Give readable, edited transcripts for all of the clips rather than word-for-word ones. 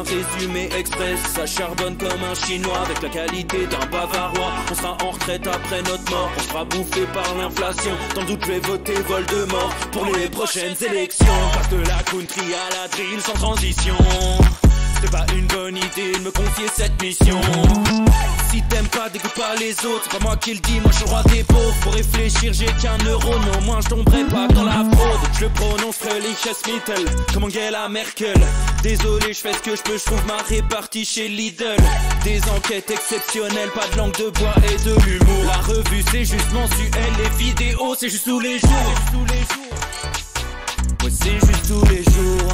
un résumé express. Ça charbonne comme un chinois avec la qualité d'un bavarois. On sera en retraite après notre mort, on sera bouffé par l'inflation. Dans le doute je vais voter Voldemort pour les prochaines élections. Passe de la country à la drill sans transition. C'est pas une bonne idée de me confier cette mission. Si t'aimes pas, dégoûte pas les autres. C'est pas moi qui le dis, moi je suis le roi des pauvres. Pour réfléchir, j'ai qu'un euro, mais au moins je tomberai pas dans la fraude. Je le prononce Lichesmittel, comme Angela Merkel. Désolé, je fais ce que je peux, je trouve ma répartie chez Lidl. Des enquêtes exceptionnelles, pas de langue de bois et de l'humour. La revue c'est juste mensuel, les vidéos c'est juste tous les jours. Ouais, c'est juste tous les jours.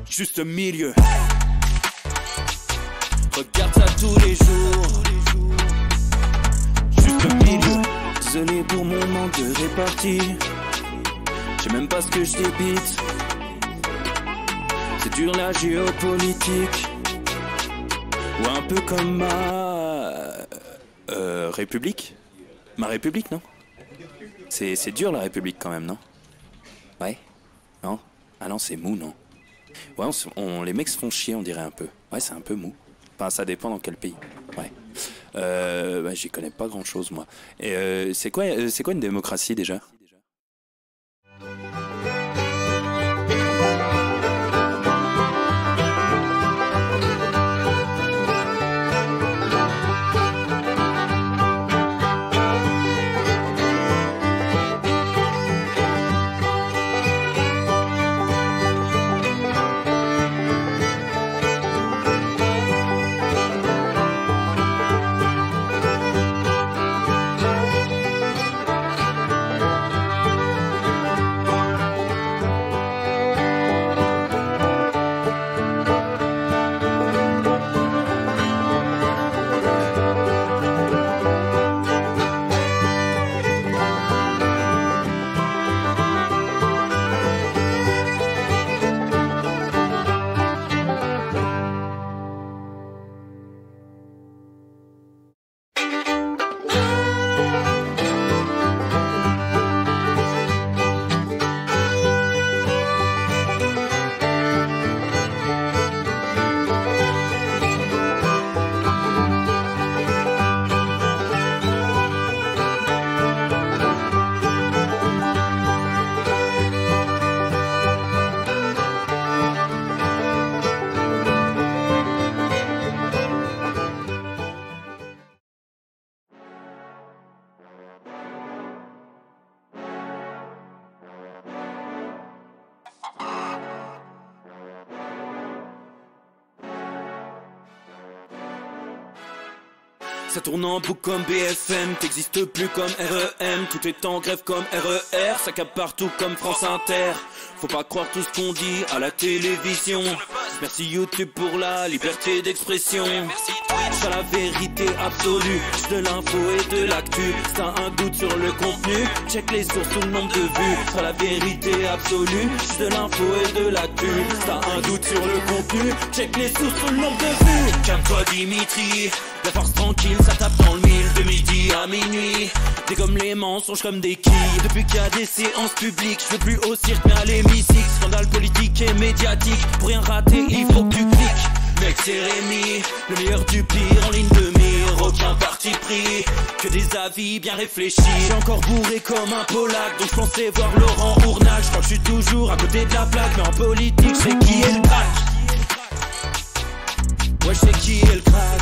Juste au milieu. Regarde ça tous les jours. Juste au milieu. Désolé pour mon manque de répartie. Je sais même pas ce que je débite. C'est dur la géopolitique. Ou un peu comme ma... République. Ma République, non? C'est dur la République quand même, non? Ouais? Non? Ah non, c'est mou, non? Ouais, les mecs se font chier, on dirait un peu. Ouais, c'est un peu mou. Enfin, ça dépend dans quel pays. Ouais. Bah, j'y connais pas grand chose, moi. Et c'est quoi une démocratie déjà? Ça tourne en boucle comme BFM, t'existes plus comme REM. Tout est en grève comme RER, ça capte partout comme France Inter. Faut pas croire tout ce qu'on dit à la télévision. Merci YouTube pour la liberté d'expression. C'est la vérité absolue, de l'info et de l'actu. Si t'as un doute sur le contenu, check les sources ou le nombre de vues. C'est la vérité absolue, de l'info et de l'actu. Si t'as un doute sur le contenu, check les sources ou le nombre de vues. Calme-toi Dimitri, la force tranquille, ça tape dans le mille. De midi à minuit, t'es comme les mensonges comme des quilles. Depuis qu'il y a des séances publiques, je veux plus au cirque mais à l'hémicycle. Scandale politique et médiatique, pour rien rater il faut que tu cliques. Mec c'est Rémi, le meilleur du pire en ligne de mire. Aucun parti pris, que des avis bien réfléchis. J'ai encore bourré comme un Polac, donc je pensais voir Laurent Ournac. Je crois que je suis toujours à côté de la plaque, mais en politique c'est qui est le crack. Ouais je sais qui est le crack.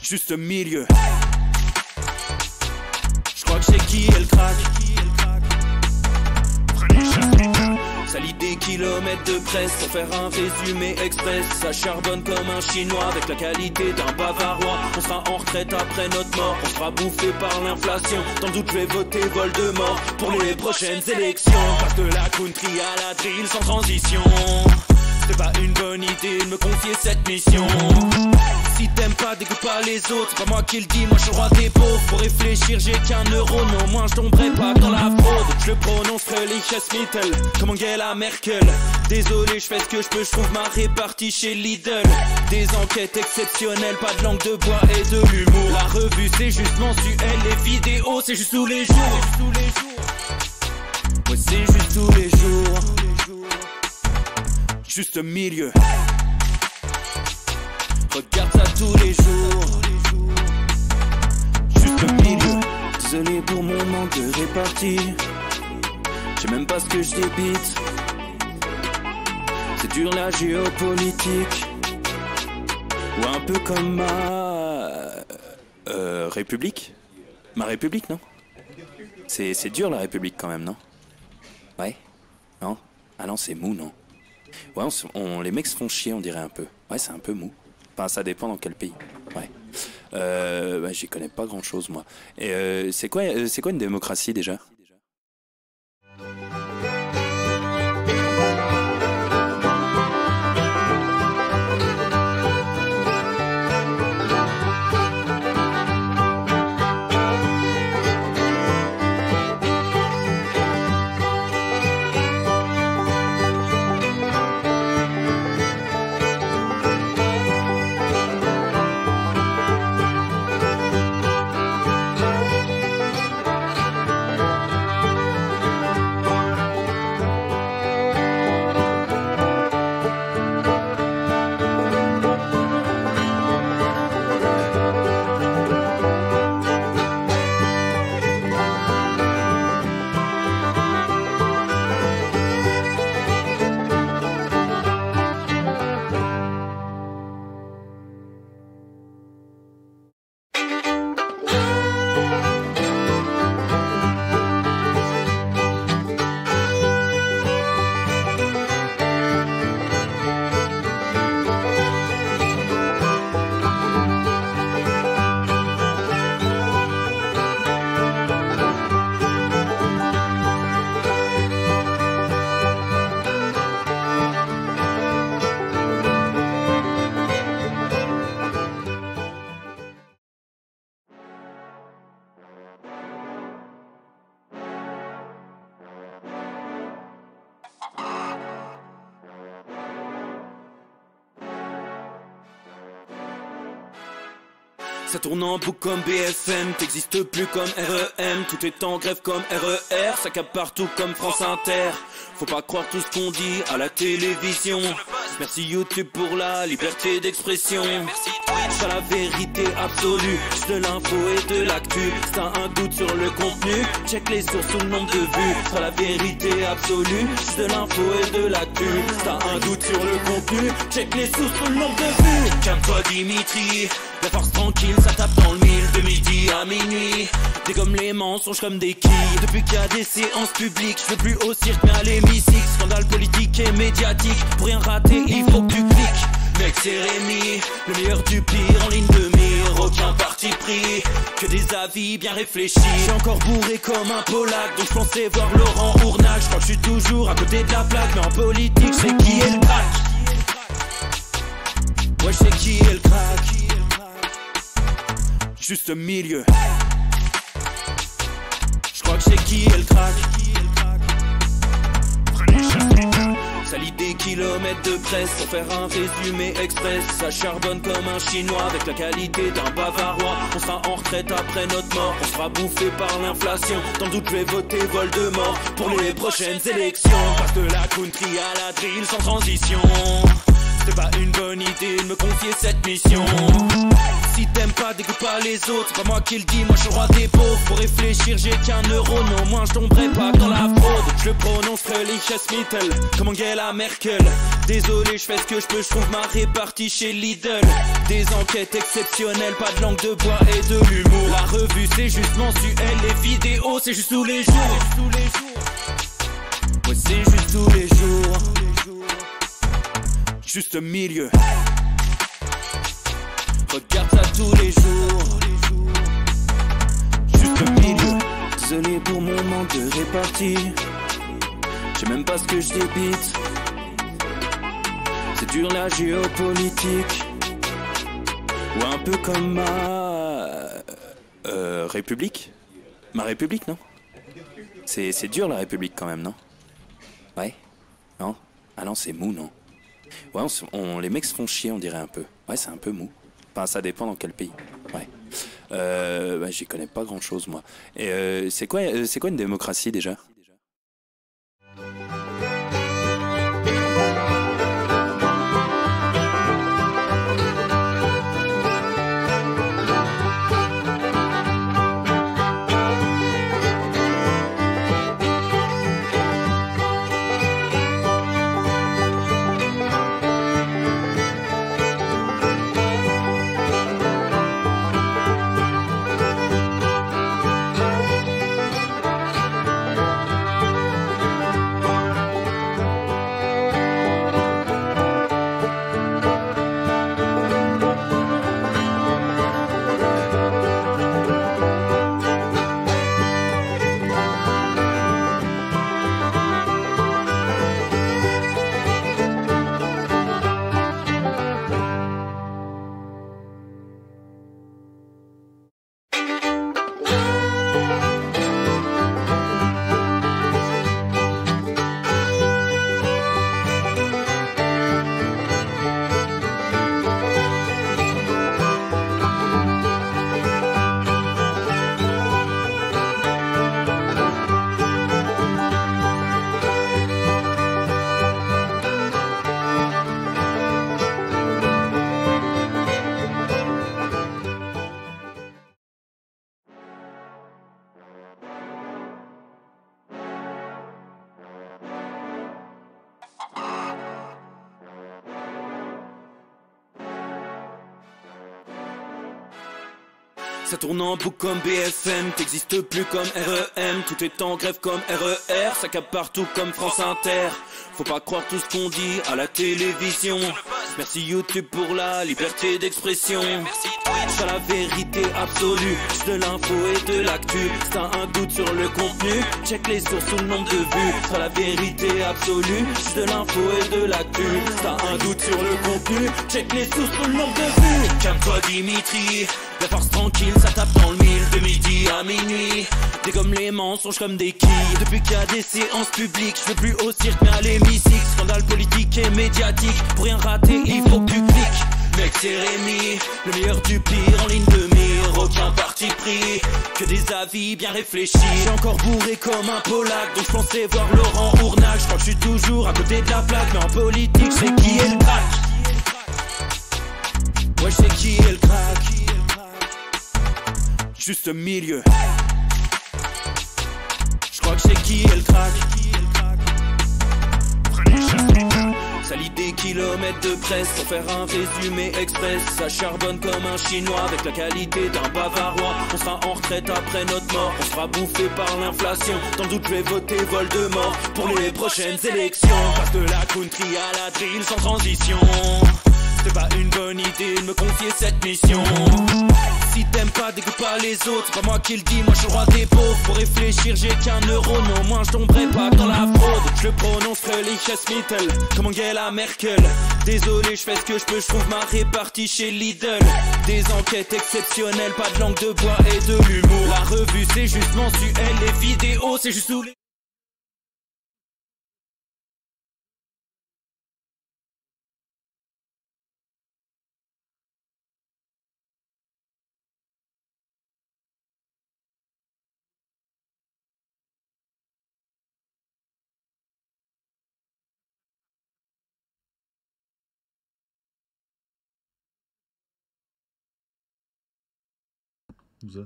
Juste au milieu. Je crois que c'est qui est le crack. Salit des kilomètres de presse pour faire un résumé express. Ça charbonne comme un chinois avec la qualité d'un bavarois. On sera en retraite après notre mort, on sera bouffé par l'inflation. Dans le doute je vais voter Voldemort pour les prochaines élections. Passe de la country à la drill sans transition. C'est pas une bonne idée de me confier cette mission. Si t'aimes pas, dégoûte pas les autres. C'est pas moi qui le dis, moi je suis le roi des pauvres. Pour réfléchir, j'ai qu'un euro, mais au moins je tomberai pas dans la fraude. Je le prononce Lichesmittel, comme Angela Merkel. Désolé, je fais ce que je peux, je trouve ma répartie chez Lidl. Des enquêtes exceptionnelles, pas de langue de bois et de l'humour. La revue c'est juste mensuel, les vidéos c'est juste tous les jours. Ouais, c'est juste tous les jours. juste milieu. Regarde ça tous les jours, juste milieu. Désolé pour mon manque de répartie, je sais même pas ce que je débite. C'est dur la géopolitique, ou un peu comme ma République. Ma République, non? C'est dur la République quand même, non? Ouais? Non? Ah non, c'est mou, non? Ouais, les mecs se font chier, on dirait un peu. Ouais, c'est un peu mou. Enfin, ça dépend dans quel pays. Ouais. Bah, j'y connais pas grand chose, moi. Et c'est quoi une démocratie déjà? Ça tourne en boucle comme BFM, t'existes plus comme REM, tout est en grève comme RER, ça capte partout comme France Inter. Faut pas croire tout ce qu'on dit à la télévision. Merci YouTube pour la liberté d'expression. C'est la vérité absolue, juste de l'info et de l'actu. Si t'as un doute sur le contenu, check les sources ou le nombre de vues. C'est la vérité absolue, juste de l'info et de l'actu. Si t'as un doute sur le contenu, check les sources ou le nombre de vues. Calme-toi Dimitri, la force tranquille, ça tape dans le mille, de midi à minuit. Dégomme les mensonges comme des quilles. Depuis qu'il y a des séances publiques, je veux plus au cirque mais à l'hémicycle. Scandale politique et médiatique, pour rien rater il faut que tu cliques. Mec c'est Rémi, le meilleur du pire en ligne de mire. Aucun parti pris, que des avis bien réfléchis. J'ai encore bourré comme un Polac, donc je pensais voir Laurent Ournac. Je crois que je suis toujours à côté de la plaque, mais en politique c'est qui est le crack. Ouais je sais qui est le crack. Juste milieu. Je crois que c'est qui est le crack. Ça lit des kilomètres de presse pour faire un résumé express. Ça charbonne comme un chinois avec la qualité d'un bavarois. On sera en retraite après notre mort, on sera bouffé par l'inflation. Dans le doute je vais voter Voldemort pour les prochaines élections. Passe de la country à la drill sans transition. C'est pas une bonne idée de me confier cette mission. Si t'aimes pas, dégoûte pas les autres. C'est pas moi qui le dis, moi je suis roi des pauvres. Pour réfléchir, j'ai qu'un euro, mais au moins je tomberai pas dans la fraude. Je le prononce Mittel, comme Angela Merkel. Désolé, je fais ce que je peux, je trouve ma répartie chez Lidl. Des enquêtes exceptionnelles, pas de langue de bois et de l'humour. La revue c'est juste mensuel, les vidéos c'est juste tous les jours. Ouais, c'est juste tous les jours. Juste milieu. Regarde ça tous les jours. Juste milieu. Désolé pour mon manque de répartie, je sais même pas ce que je débite. C'est dur la géopolitique, ou un peu comme ma République. Ma République, non? C'est dur la République quand même, non? Ouais? Non? Ah non, c'est mou, non? Ouais, les mecs se font chier, on dirait un peu. Ouais, c'est un peu mou. Enfin, ça dépend dans quel pays. Ouais. Bah, j'y connais pas grand chose, moi. Et c'est quoi une démocratie déjà? Ça tourne en boucle comme BFM, t'existes plus comme REM. Tout est en grève comme RER, ça capte partout comme France Inter. Faut pas croire tout ce qu'on dit à la télévision. Merci YouTube pour la liberté d'expression. C'est la vérité absolue, c'est de l'info et de l'actu. Si t'as un doute sur le contenu, check les sources ou le nombre de vues. C'est la vérité absolue, c'est de l'info et de l'actu. Si t'as un doute sur le contenu, check les sources ou le nombre de vues. Calme-toi Dimitri, la force tranquille, ça tape dans le mille. De midi à minuit, dégomme les mensonges comme des quilles. Depuis qu'il y a des séances publiques, je veux plus au cirque mais à l'hémicycle. Scandale politique et médiatique, pour rien rater il faut que tu cliques. Mec c'est Rémi, le meilleur du pire en ligne de mire. Aucun parti pris, que des avis bien réfléchis. J'ai encore bourré comme un Polac, donc je pensais voir Laurent Ournac. Je crois que je suis toujours à côté de la plaque, mais en politique c'est qui est le crack. Ouais je sais qui est le crack. Juste au milieu. Je crois que c'est qui est le crack. Ça lit des kilomètres de presse pour faire un résumé express. Ça charbonne comme un chinois avec la qualité d'un bavarois. On sera en retraite après notre mort, on sera bouffé par l'inflation. Dans le doute je vais voter Voldemort pour les prochaines élections. Parce que la country à la drill sans transition. C'est pas une bonne idée de me confier cette mission. Si t'aimes pas, dégoûte pas les autres. C'est pas moi qui le dis, moi je suis le roi des pauvres. Pour réfléchir, j'ai qu'un euro, non, moins je tomberai pas dans la fraude. Je le prononce Mittel, comme Angela Merkel. Désolé, je fais ce que je peux, je trouve ma répartie chez Lidl. Des enquêtes exceptionnelles, pas de langue de bois et de l'humour. La revue c'est juste mensuel, les vidéos c'est juste sous les...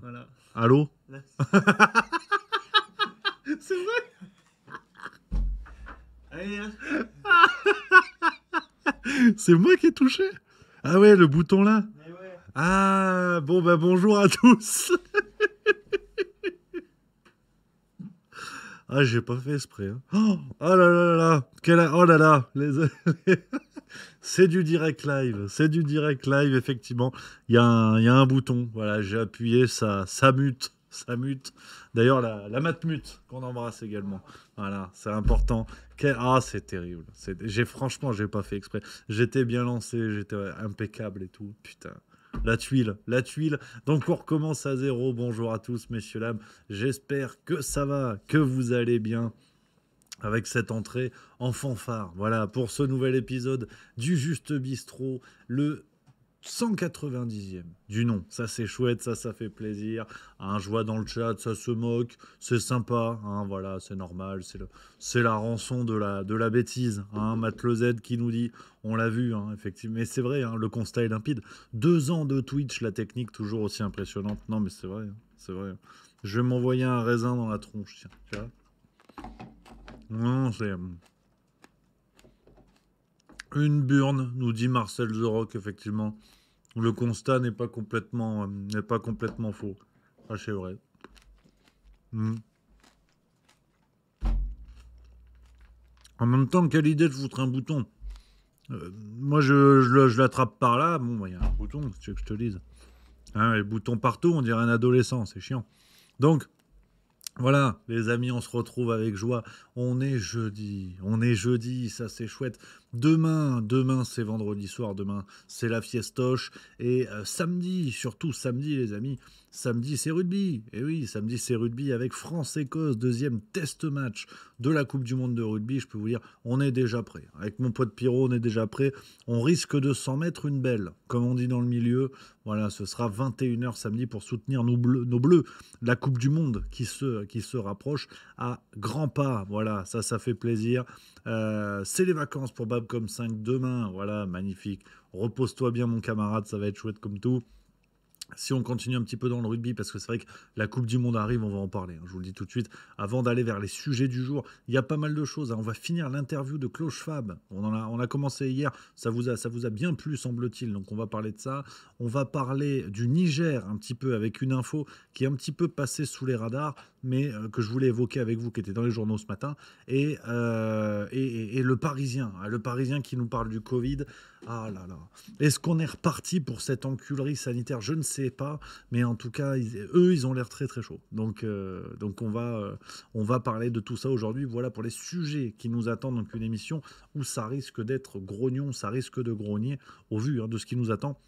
Voilà. Allô. C'est vrai. Allez, hein. C'est moi qui ai touché. Ah ouais, le bouton là. Mais ouais. Ah bon bah bonjour à tous. Ah j'ai pas fait exprès. Hein. Oh là là là là. Oh là là. C'est du direct live. C'est du direct live effectivement. Il y a un bouton. Voilà, j'ai appuyé, ça mute. Ça mute. D'ailleurs, la matmute qu'on embrasse également. Voilà, c'est important. Ah, c'est terrible. Franchement, j'ai pas fait exprès. J'étais bien lancé, j'étais impeccable et tout. Putain. La tuile. Donc, on recommence à zéro. Bonjour à tous, messieurs, dames. J'espère que ça va, que vous allez bien. Avec cette entrée en fanfare. Voilà, pour ce nouvel épisode du Juste Bistrot, le 190e du nom. Ça c'est chouette, ça fait plaisir. Hein, je vois dans le chat, ça se moque, c'est sympa. Hein, voilà, c'est normal, c'est la rançon de la bêtise. Hein, Matt Le Z qui nous dit, on l'a vu, hein, effectivement. Mais c'est vrai, hein, le constat est limpide. 2 ans de Twitch, la technique toujours aussi impressionnante. Non mais c'est vrai, hein, c'est vrai. Je vais m'envoyer un raisin dans la tronche, tiens. Tu vois. Non, c'est... Une burne, nous dit Marcel The Rock, effectivement. Le constat n'est pas complètement faux. Ah, c'est vrai. En même temps, quelle idée de foutre un bouton. Moi, je l'attrape par là. Bon, il y a un bouton, si tu veux que je te dise. Hein, les boutons partout, on dirait un adolescent, c'est chiant. Donc... Voilà, les amis, on se retrouve avec joie. On est jeudi, ça c'est chouette. Demain c'est vendredi soir, demain c'est la fiestoche. Et samedi, surtout samedi les amis, samedi c'est rugby. Et oui, samedi c'est rugby avec France-Écosse, deuxième test match de la Coupe du Monde de rugby. Je peux vous dire, on est déjà prêt. Avec mon pote Pierrot, on est déjà prêt. On risque de s'en mettre une belle, comme on dit dans le milieu. Voilà, ce sera 21h samedi pour soutenir nos bleus. La Coupe du Monde qui se rapproche à grands pas. Voilà, ça fait plaisir. C'est les vacances pour Babcom 5 demain. Voilà, magnifique. Repose-toi bien, mon camarade, ça va être chouette comme tout. Si on continue un petit peu dans le rugby, parce que c'est vrai que la Coupe du Monde arrive, on va en parler, hein, je vous le dis tout de suite. Avant d'aller vers les sujets du jour, il y a pas mal de choses, hein. On va finir l'interview de Klaus Schwab. On a commencé hier, ça vous a bien plu, semble-t-il, donc on va parler de ça. On va parler du Niger, un petit peu, avec une info qui est un petit peu passée sous les radars, mais que je voulais évoquer avec vous, qui était dans les journaux ce matin. Et le Parisien, hein, le Parisien qui nous parle du Covid. Ah là là. Est-ce qu'on est reparti pour cette enculerie sanitaire? Je ne sais pas, mais en tout cas, ils ont l'air très très chauds. Donc on va parler de tout ça aujourd'hui. Voilà pour les sujets qui nous attendent. Donc une émission où ça risque d'être grognon, ça risque de grogner au vu de ce qui nous attend.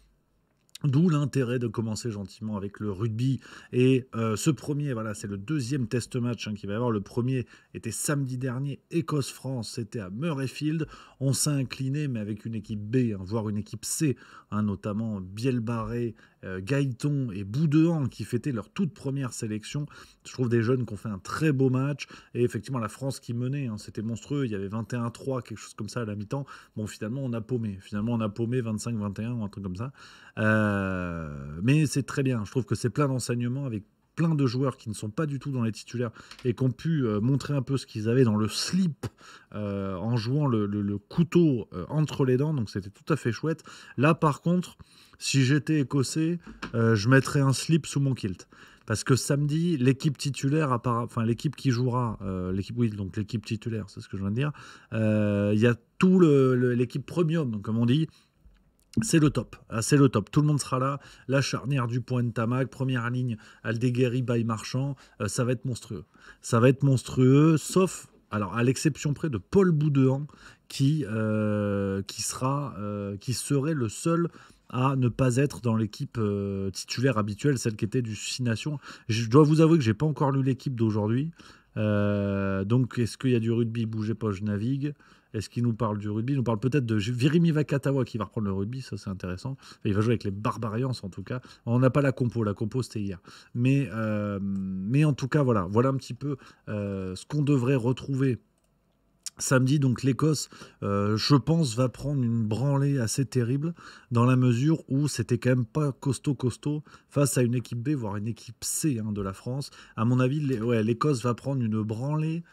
D'où l'intérêt de commencer gentiment avec le rugby. Et ce premier, voilà, c'est le deuxième test match qui va y avoir. Le premier était samedi dernier, Écosse-France, c'était à Murrayfield. On s'est incliné, mais avec une équipe B, voire une équipe C, notamment Bielbarré, Gaëton et Boudéan qui fêtaient leur toute première sélection. Je trouve des jeunes qui ont fait un très beau match. Et effectivement, la France qui menait, c'était monstrueux. Il y avait 21-3, quelque chose comme ça à la mi-temps. Bon, finalement, on a paumé. 25-21 ou un truc comme ça. Mais c'est très bien. Je trouve que c'est plein d'enseignements avec plein de joueurs qui ne sont pas du tout dans les titulaires et qui ont pu montrer un peu ce qu'ils avaient dans le slip en jouant le couteau entre les dents. Donc c'était tout à fait chouette. Là, par contre, si j'étais écossais, je mettrais un slip sous mon kilt. Parce que samedi, l'équipe titulaire, enfin l'équipe qui jouera, l'équipe titulaire, c'est ce que je viens de dire, il y a tout l'équipe premium, comme on dit. C'est le top. C'est le top. Tout le monde sera là. La charnière du point de Tamac, première ligne, Aldeguerri, Baye Marchand. Ça va être monstrueux. Ça va être monstrueux, sauf, alors à l'exception près de Paul Boudéan, qui serait le seul à ne pas être dans l'équipe titulaire habituelle, celle qui était du Six Nations. Je dois vous avouer que j'ai pas encore lu l'équipe d'aujourd'hui. Donc, est-ce qu'il y a du rugby? Bougez pas, je navigue. Est-ce qu'il nous parle du rugby? Il nous parle peut-être de Virimi Vakatawa qui va reprendre le rugby, ça c'est intéressant. Il va jouer avec les Barbarians en tout cas. On n'a pas la compo c'était hier. Mais en tout cas, voilà un petit peu ce qu'on devrait retrouver samedi. Donc l'Écosse, je pense, va prendre une branlée assez terrible dans la mesure où c'était quand même pas costaud face à une équipe B, voire une équipe C de la France. À mon avis, l'Écosse va prendre une branlée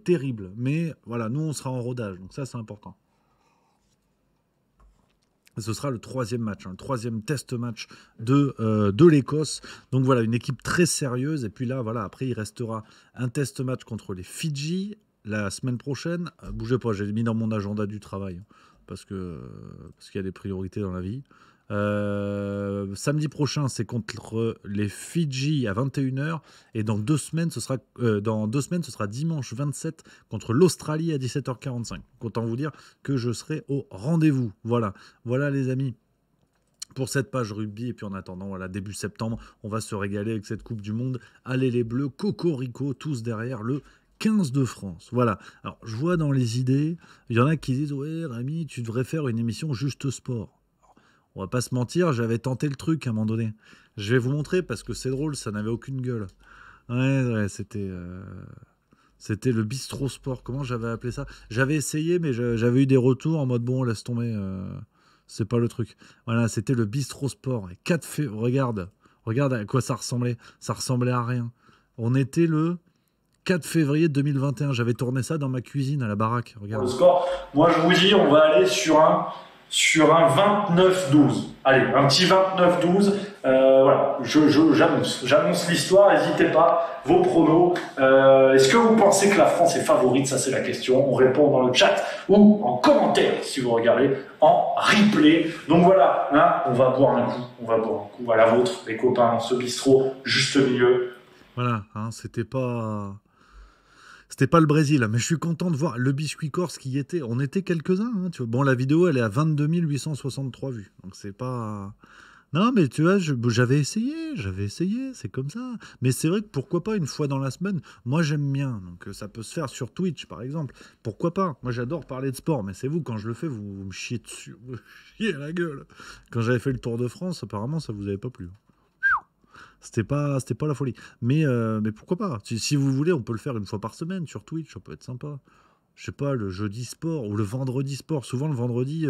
terrible. Mais voilà, nous on sera en rodage, donc ça c'est important. Ce sera le troisième match, le troisième test match de l'Écosse. Donc voilà, une équipe très sérieuse. Et puis là, voilà, après il restera un test match contre les Fidji la semaine prochaine. Bougez pas, j'ai mis dans mon agenda du travail parce qu'il y a des priorités dans la vie. Samedi prochain, c'est contre les Fidji à 21h. Et dans 2 semaines, ce sera dimanche 27 contre l'Australie à 17h45. Autant vous dire que je serai au rendez-vous. Voilà les amis, pour cette page rugby. Et puis en attendant, voilà, début septembre, on va se régaler avec cette Coupe du Monde. Allez les Bleus, cocorico, tous derrière le 15 de France. Voilà. Alors, je vois dans les idées, il y en a qui disent « Ouais, Rémi, tu devrais faire une émission juste sport. » On va pas se mentir, j'avais tenté le truc à un moment donné. Je vais vous montrer parce que c'est drôle, ça n'avait aucune gueule. Ouais, c'était le bistrot sport. Comment j'avais appelé ça? J'avais essayé, mais j'avais eu des retours en mode bon, laisse tomber, c'est pas le truc. Voilà, c'était le bistrot sport. Et 4 regarde à quoi ça ressemblait. Ça ressemblait à rien. On était le 4 février 2021. J'avais tourné ça dans ma cuisine à la baraque. Regarde. Le score, moi je vous dis, on va aller sur un 29-12. Allez, un petit 29-12. Voilà, j'annonce l'histoire, n'hésitez pas, vos pronos. Est-ce que vous pensez que la France est favorite? Ça, c'est la question. On répond dans le chat ou en commentaire si vous regardez en replay. Donc voilà, on va boire un coup. À la vôtre, les copains, ce bistrot, juste au milieu. Voilà, c'était pas le Brésil, mais je suis content de voir le biscuit corse qui y était. On était quelques-uns. Tu vois. Bon, la vidéo, elle est à 22 863 vues. Donc, c'est pas... Non, mais tu vois, j'avais essayé, c'est comme ça. Mais c'est vrai que pourquoi pas une fois dans la semaine, moi j'aime bien. Donc, ça peut se faire sur Twitch, par exemple. Pourquoi pas? Moi, j'adore parler de sport, mais c'est vous, quand je le fais, vous me chiez dessus. Vous me chiez à la gueule. Quand j'avais fait le Tour de France, apparemment, ça vous avait pas plu. C'était pas la folie. Mais pourquoi pas? Si vous voulez, on peut le faire une fois par semaine sur Twitch, ça peut être sympa. Je sais pas, le jeudi sport ou le vendredi sport. Souvent, le vendredi,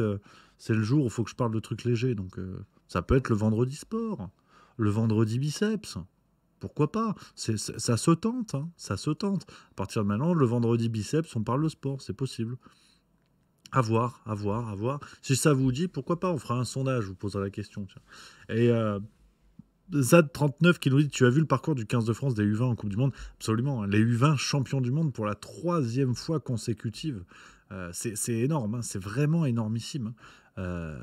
c'est le jour où il faut que je parle de trucs légers. Donc, ça peut être le vendredi sport. le vendredi biceps. Pourquoi pas? Ça se tente, hein, ça se tente. À partir de maintenant, le vendredi biceps, on parle de sport, c'est possible. À voir, à voir, à voir. Si ça vous dit, pourquoi pas? On fera un sondage, je vous poserai la question. Tiens. Et Zad39 qui nous dit, tu as vu le parcours du 15 de France des U20 en Coupe du Monde? Absolument, hein. Les U20 champions du monde pour la 3e fois consécutive. C'est énorme, hein, c'est vraiment énormissime. Hein.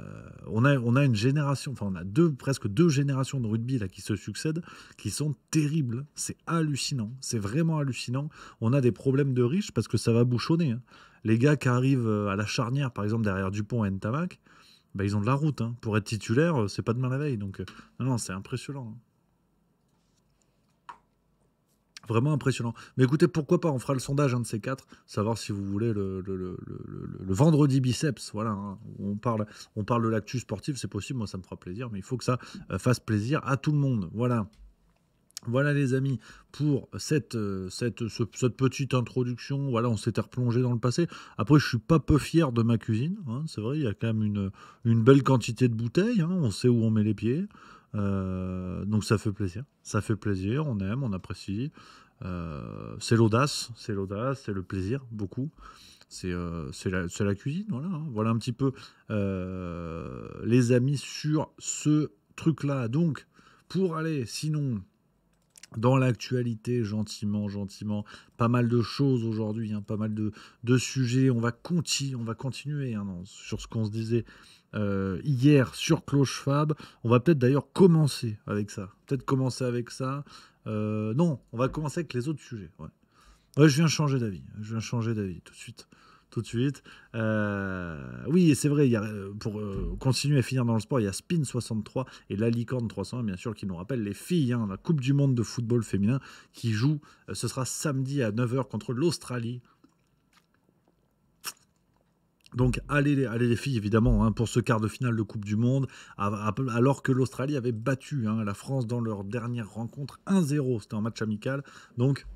On a une génération, enfin on a presque 2 générations de rugby là, qui se succèdent, qui sont terribles. C'est hallucinant, c'est vraiment hallucinant. On a des problèmes de riches parce que ça va bouchonner. Hein. Les gars qui arrivent à la charnière, par exemple derrière Dupont et Ntamak, bah, ils ont de la route. Hein. Pour être titulaire, c'est pas demain la veille. Donc non, c'est impressionnant. Hein. Vraiment impressionnant. Mais écoutez, pourquoi pas, on fera le sondage, un de ces 4, savoir si vous voulez le vendredi biceps. Voilà, hein, on parle de l'actu sportive, c'est possible, moi ça me fera plaisir, mais il faut que ça fasse plaisir à tout le monde. Voilà. Voilà les amis, pour cette petite introduction. Voilà, on s'était replongé dans le passé. Après, je suis pas peu fier de ma cuisine. Hein, c'est vrai, il y a quand même une belle quantité de bouteilles. Hein, on sait où on met les pieds. Donc ça fait plaisir. Ça fait plaisir, on aime, on apprécie. C'est l'audace, c'est le plaisir, beaucoup. C'est la cuisine, voilà. Hein. Voilà un petit peu les amis sur ce truc-là. Donc, pour aller, sinon... Dans l'actualité, gentiment, pas mal de choses aujourd'hui, hein, pas mal de sujets. On va continuer hein, sur ce qu'on se disait hier sur Cloche Fab. On va peut-être d'ailleurs commencer avec ça. Non, on va commencer avec les autres sujets. Ouais, je viens changer d'avis tout de suite. Oui, et c'est vrai, pour continuer à finir dans le sport, il y a Spin 63 et la Licorne 300, bien sûr, qui nous rappellent les filles, hein, la Coupe du Monde de football féminin qui joue, ce sera samedi à 9h contre l'Australie. Donc allez les filles, évidemment, hein, pour ce quart de finale de Coupe du Monde, alors que l'Australie avait battu hein, la France dans leur dernière rencontre 1-0, c'était un match amical, donc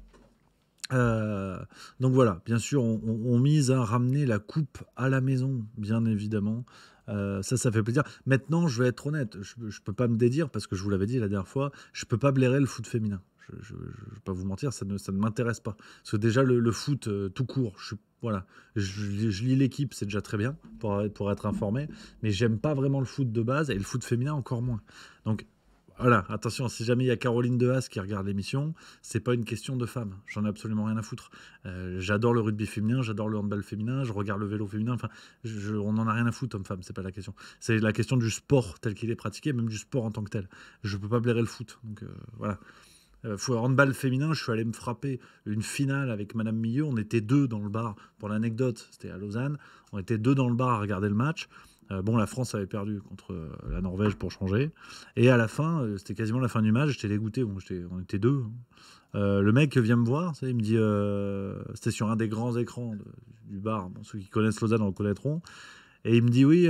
voilà, bien sûr, on mise à ramener la coupe à la maison, bien évidemment. Ça fait plaisir. Maintenant, je vais être honnête, je peux pas me dédire, parce que je vous l'avais dit la dernière fois, je peux pas blairer le foot féminin. Je vais pas vous mentir, ça ne m'intéresse pas. Parce que déjà, le foot tout court, voilà, je lis l'équipe, c'est déjà très bien pour être informé, mais j'aime pas vraiment le foot de base, et le foot féminin encore moins. Donc, voilà, attention, si jamais il y a Caroline Dehaas qui regarde l'émission, c'est pas une question de femme, j'en ai absolument rien à foutre. J'adore le rugby féminin, j'adore le handball féminin, je regarde le vélo féminin, enfin, on en a rien à foutre homme-femme, c'est pas la question. C'est la question du sport tel qu'il est pratiqué, même du sport en tant que tel. Je peux pas blairer le foot, donc voilà. Handball féminin, je suis allé me frapper une finale avec Madame Millot, on était 2 dans le bar, pour l'anecdote, c'était à Lausanne, on était 2 dans le bar à regarder le match. La France avait perdu contre la Norvège pour changer. Et à la fin, c'était quasiment la fin du match, j'étais dégoûté. Bon, on était 2. Hein. Le mec vient me voir, il me dit, c'était sur un des grands écrans du bar, bon, ceux qui connaissent Lausanne en reconnaîtront. Et il me dit, oui,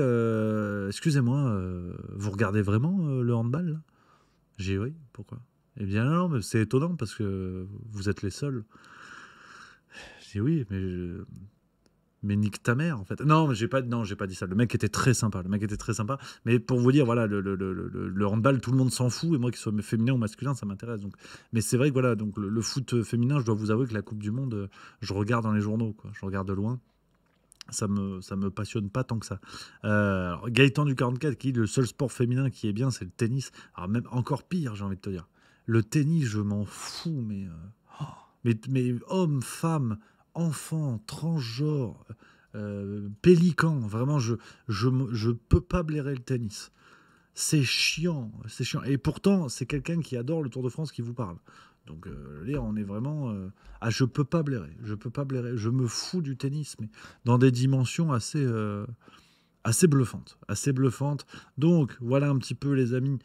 excusez-moi, vous regardez vraiment le handball là? J'ai dit, oui, pourquoi? Eh bien non, mais c'est étonnant parce que vous êtes les seuls. J'ai dit, oui, mais nique ta mère en fait. Non, mais j'ai pas dit ça. Le mec était très sympa. Mais pour vous dire, voilà, le handball, tout le monde s'en fout. Et moi, qu'il soit féminin ou masculin, ça m'intéresse. Donc, mais c'est vrai que voilà, donc le foot féminin, je dois vous avouer que la Coupe du Monde, je regarde dans les journaux, quoi. Je regarde de loin. Ça me passionne pas tant que ça. Alors, Gaëtan du 44 qui dit le seul sport féminin qui est bien, c'est le tennis. Alors même encore pire, j'ai envie de te dire. Le tennis, je m'en fous, mais hommes, femmes, enfants, transgenres, pélicans, vraiment, je peux pas blairer le tennis. C'est chiant. Et pourtant, c'est quelqu'un qui adore le Tour de France qui vous parle. Donc là, on est vraiment... je peux pas blairer. Je me fous du tennis, mais dans des dimensions assez bluffantes. Donc, voilà un petit peu, les amis,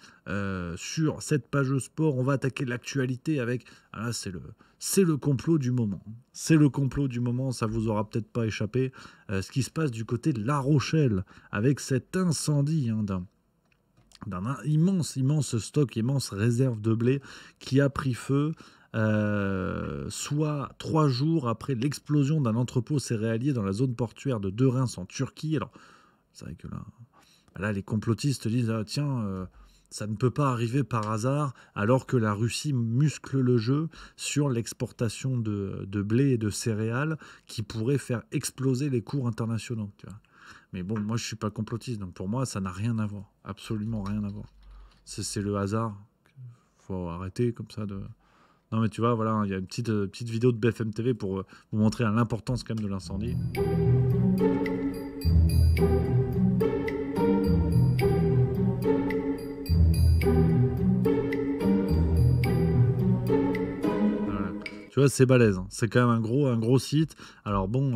sur cette page sport. On va attaquer l'actualité avec... Ah là, c'est le complot du moment. Ça vous aura peut-être pas échappé. Ce qui se passe du côté de La Rochelle, avec cet incendie d'un immense stock, immense réserve de blé qui a pris feu, soit 3 jours après l'explosion d'un entrepôt céréalier dans la zone portuaire de Reims en Turquie. Alors, c'est vrai que là les complotistes disent tiens, Ça ne peut pas arriver par hasard alors que la Russie muscle le jeu sur l'exportation de blé et de céréales qui pourrait faire exploser les cours internationaux. Tu vois. Mais bon, moi je suis pas complotiste, donc pour moi ça n'a rien à voir, absolument rien à voir. C'est le hasard. Faut arrêter comme ça de... Non mais tu vois, voilà, il y a une petite vidéo de BFM TV pour vous montrer l'importance quand même de l'incendie. Voilà. Tu vois, c'est balèze, hein. C'est quand même un gros site. Alors bon,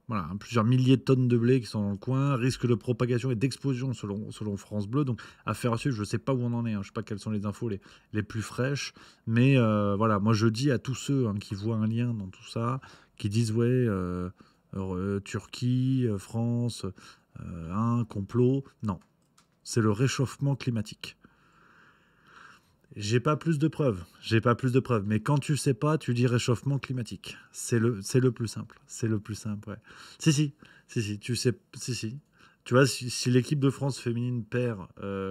voilà, hein, plusieurs milliers de tonnes de blé qui sont dans le coin, risque de propagation et d'explosion selon France Bleu. Donc, affaire à suivre, je ne sais pas où on en est, hein, je ne sais pas quelles sont les infos les plus fraîches. Mais voilà, moi je dis à tous ceux qui voient un lien dans tout ça, qui disent ouais, Turquie, France, un complot. Non, c'est le réchauffement climatique. J'ai pas plus de preuves. Mais quand tu sais pas, tu dis réchauffement climatique. C'est le plus simple. C'est le plus simple, ouais. Si, tu sais, si. Tu vois, si l'équipe de France féminine perd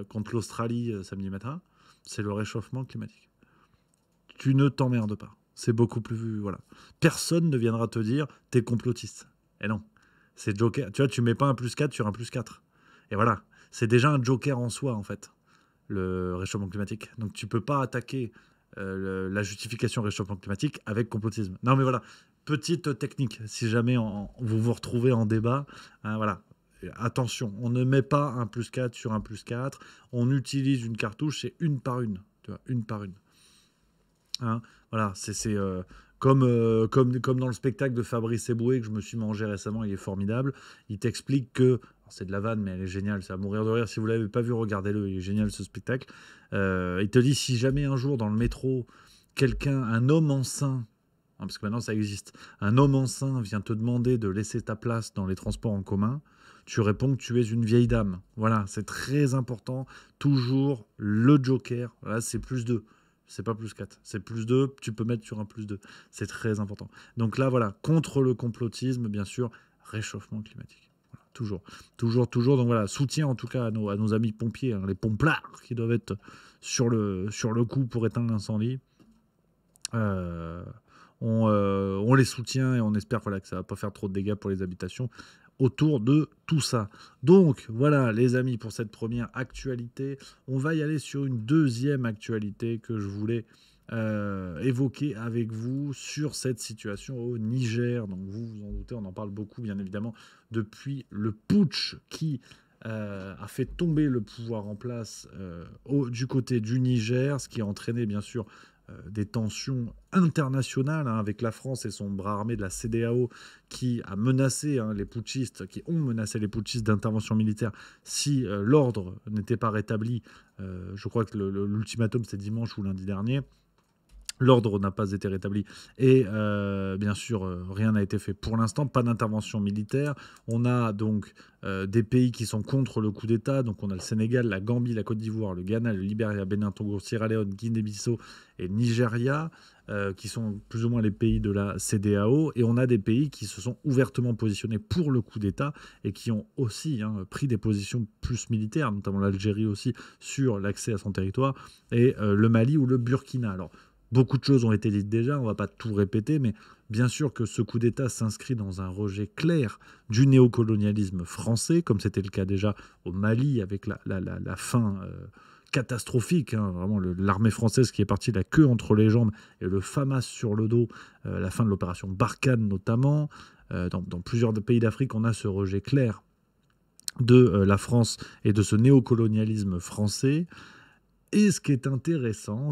contre l'Australie samedi matin, c'est le réchauffement climatique. Tu ne t'emmerdes pas. C'est beaucoup plus, voilà. Personne ne viendra te dire, t'es complotiste. Et non. C'est Joker. Tu vois, tu mets pas un +4 sur un +4. Et voilà. C'est déjà un Joker en soi, en fait. Le réchauffement climatique. Donc tu peux pas attaquer la justification réchauffement climatique avec complotisme. Non mais voilà, petite technique, si jamais vous vous retrouvez en débat, hein, voilà. Attention, on ne met pas un +4 sur un +4, on utilise une cartouche, c'est une par une, tu vois, une par une. Hein, voilà, c'est comme dans le spectacle de Fabrice Eboué que je me suis mangé récemment, il est formidable. Il t'explique que, c'est de la vanne, mais elle est géniale, c'est à mourir de rire. Si vous ne l'avez pas vu, regardez-le, il est génial ce spectacle. Il te dit, si jamais un jour dans le métro, un homme enceint, parce que maintenant ça existe, un homme enceint vient te demander de laisser ta place dans les transports en commun, tu réponds que tu es une vieille dame. Voilà, c'est très important. Toujours le joker, là c'est +2. C'est pas +4, c'est +2, tu peux mettre sur un +2. C'est très important. Donc là, voilà, contre le complotisme, bien sûr, réchauffement climatique. Voilà, toujours. Donc voilà, soutien en tout cas à nos amis pompiers, hein, les pomplards qui doivent être sur le coup pour éteindre l'incendie. On les soutient et on espère voilà, que ça va pas faire trop de dégâts pour les habitations autour de tout ça. Donc voilà les amis pour cette première actualité. On va y aller sur une deuxième actualité que je voulais évoquer avec vous sur cette situation au Niger. Donc vous vous en doutez, on en parle beaucoup bien évidemment depuis le putsch qui a fait tomber le pouvoir en place du côté du Niger, ce qui a entraîné bien sûr des tensions internationales avec la France et son bras armé de la CEDEAO qui a menacé les putschistes, qui ont menacé les putschistes d'intervention militaire si l'ordre n'était pas rétabli. Je crois que l'ultimatum c'était dimanche ou lundi dernier. L'ordre n'a pas été rétabli et bien sûr rien n'a été fait pour l'instant, pas d'intervention militaire. On a donc des pays qui sont contre le coup d'État, donc on a le Sénégal, la Gambie, la Côte d'Ivoire, le Ghana, le Libéria, Bénin, Togo, Sierra Leone, Guinée-Bissau et Nigeria, qui sont plus ou moins les pays de la CEDEAO, et on a des pays qui se sont ouvertement positionnés pour le coup d'État et qui ont aussi pris des positions plus militaires, notamment l'Algérie aussi, sur l'accès à son territoire, et le Mali ou le Burkina. Alors, beaucoup de choses ont été dites déjà, on ne va pas tout répéter, mais bien sûr que ce coup d'État s'inscrit dans un rejet clair du néocolonialisme français, comme c'était le cas déjà au Mali, avec la fin catastrophique, vraiment l'armée française qui est partie la queue entre les jambes et le FAMAS sur le dos, la fin de l'opération Barkhane notamment. Dans plusieurs pays d'Afrique, on a ce rejet clair de la France et de ce néocolonialisme français. Et ce qui est intéressant,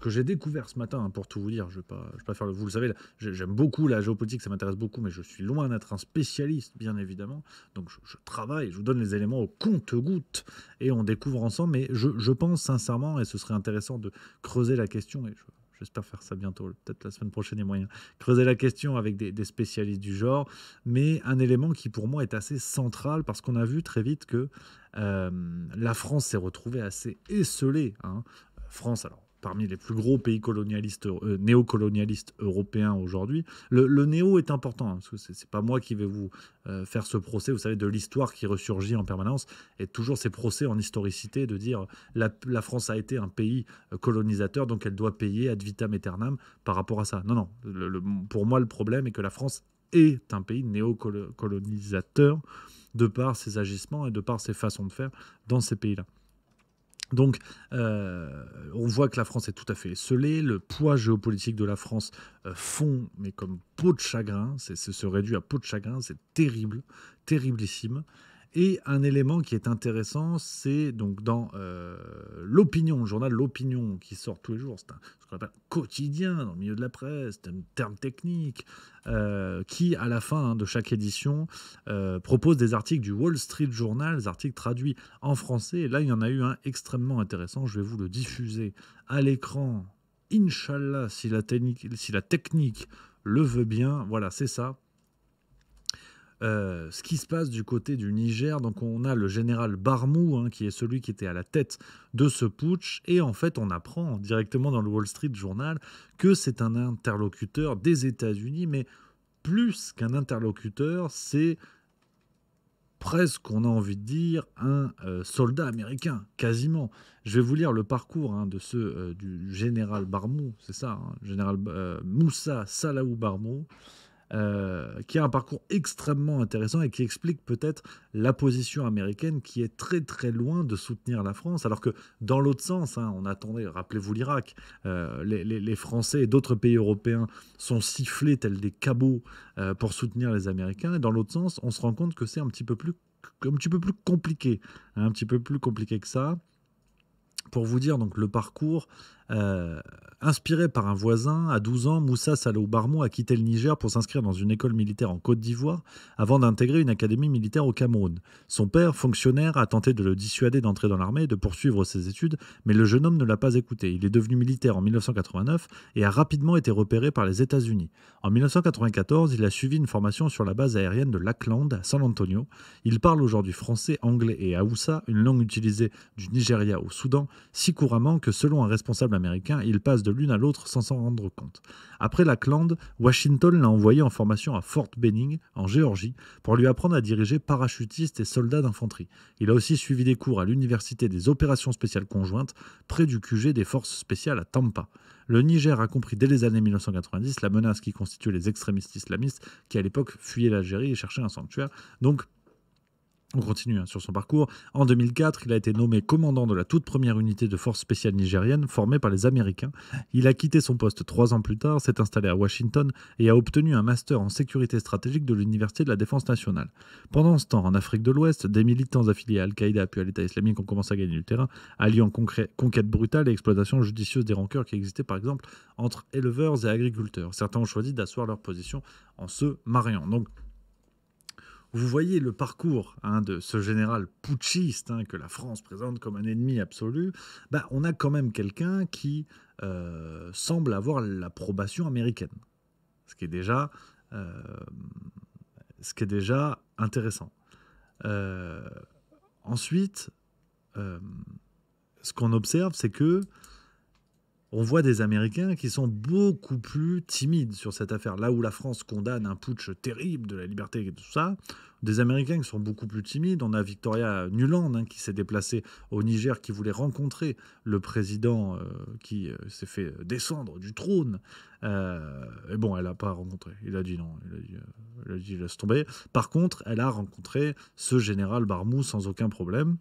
que j'ai découvert ce matin, pour tout vous dire, je vais pas faire vous le savez, j'aime beaucoup la géopolitique, ça m'intéresse beaucoup, mais je suis loin d'être un spécialiste, bien évidemment. Donc je travaille, je vous donne les éléments au compte-gouttes et on découvre ensemble. Mais je pense sincèrement, et ce serait intéressant de creuser la question, et j'espère faire ça bientôt, peut-être la semaine prochaine, il y a moyen, creuser la question avec des spécialistes du genre, mais un élément qui pour moi est assez central, parce qu'on a vu très vite que la France s'est retrouvée assez esseulée. France, alors parmi les plus gros pays colonialistes, néocolonialistes européens aujourd'hui. Le néo est important, hein, parce que c'est pas moi qui vais vous faire ce procès, vous savez, de l'histoire qui ressurgit en permanence, et toujours ces procès en historicité de dire la France a été un pays colonisateur, donc elle doit payer ad vitam aeternam par rapport à ça. Non, non. Pour moi, le problème est que la France est un pays néocolonisateur de par ses agissements et de par ses façons de faire dans ces pays-là. Donc, on voit que la France est tout à fait esseulée. Le poids géopolitique de la France fond, mais comme peau de chagrin. C'est se réduit à peau de chagrin. C'est terrible, terriblissime. Et un élément qui est intéressant, c'est donc dans l'opinion, le journal L'Opinion qui sort tous les jours, c'est ce qu'on appelle quotidien dans le milieu de la presse, c'est un terme technique, qui à la fin de chaque édition propose des articles du Wall Street Journal, des articles traduits en français. Et là, il y en a eu un extrêmement intéressant, je vais vous le diffuser à l'écran, Inch'Allah, si la technique le veut bien. Voilà, c'est ça. Ce qui se passe du côté du Niger, donc on a le général Barmou, hein, qui est celui qui était à la tête de ce putsch, et en fait on apprend directement dans le Wall Street Journal que c'est un interlocuteur des États-Unis, mais plus qu'un interlocuteur, c'est presque, on a envie de dire, un soldat américain, quasiment. Je vais vous lire le parcours, hein, de du général Barmou, c'est ça, hein, général Moussa Salaou Barmou, qui a un parcours extrêmement intéressant et qui explique peut-être la position américaine qui est très très loin de soutenir la France, alors que dans l'autre sens, hein, on attendait, rappelez-vous l'Irak, les Français et d'autres pays européens sont sifflés tels des cabots pour soutenir les Américains, et dans l'autre sens, on se rend compte que c'est un petit peu plus compliqué, hein, un petit peu plus compliqué que ça. Pour vous dire donc le parcours, inspiré par un voisin, à 12 ans, Moussa Salaou Barmou a quitté le Niger pour s'inscrire dans une école militaire en Côte d'Ivoire avant d'intégrer une académie militaire au Cameroun. Son père, fonctionnaire, a tenté de le dissuader d'entrer dans l'armée et de poursuivre ses études, mais le jeune homme ne l'a pas écouté. Il est devenu militaire en 1989 et a rapidement été repéré par les États-Unis. En 1994, il a suivi une formation sur la base aérienne de Lackland à San Antonio. Il parle aujourd'hui français, anglais et haoussa, une langue utilisée du Nigeria au Soudan, si couramment que selon un responsable américain, il passe de l'une à l'autre sans s'en rendre compte. Après Lackland, Washington l'a envoyé en formation à Fort Benning, en Géorgie, pour lui apprendre à diriger parachutistes et soldats d'infanterie. Il a aussi suivi des cours à l'Université des opérations spéciales conjointes, près du QG des forces spéciales à Tampa. Le Niger a compris dès les années 1990 la menace qui constituait les extrémistes islamistes qui, à l'époque, fuyaient l'Algérie et cherchaient un sanctuaire. Donc, on continue, hein, sur son parcours. En 2004, il a été nommé commandant de la toute première unité de forces spéciales nigériennes formée par les Américains. Il a quitté son poste 3 ans plus tard, s'est installé à Washington et a obtenu un master en sécurité stratégique de l'Université de la Défense nationale. Pendant ce temps, en Afrique de l'Ouest, des militants affiliés à Al-Qaïda puis à l'État islamique ont commencé à gagner du terrain, alliant conquête brutale et exploitation judicieuse des rancœurs qui existaient par exemple entre éleveurs et agriculteurs. Certains ont choisi d'asseoir leur position en se mariant. Donc, vous voyez le parcours, hein, de ce général putschiste, hein, que la France présente comme un ennemi absolu. Bah, on a quand même quelqu'un qui semble avoir l'approbation américaine, ce qui est déjà intéressant. Ensuite, ce qu'on observe, c'est que on voit des Américains qui sont beaucoup plus timides sur cette affaire. Là où la France condamne un putsch terrible de la liberté et tout ça, des Américains qui sont beaucoup plus timides. On a Victoria Nuland, hein, qui s'est déplacée au Niger, qui voulait rencontrer le président qui s'est fait descendre du trône. Et bon, elle n'a pas rencontré. Il a dit non. Il a dit laisse tomber. Par contre, elle a rencontré ce général Barmou sans aucun problème.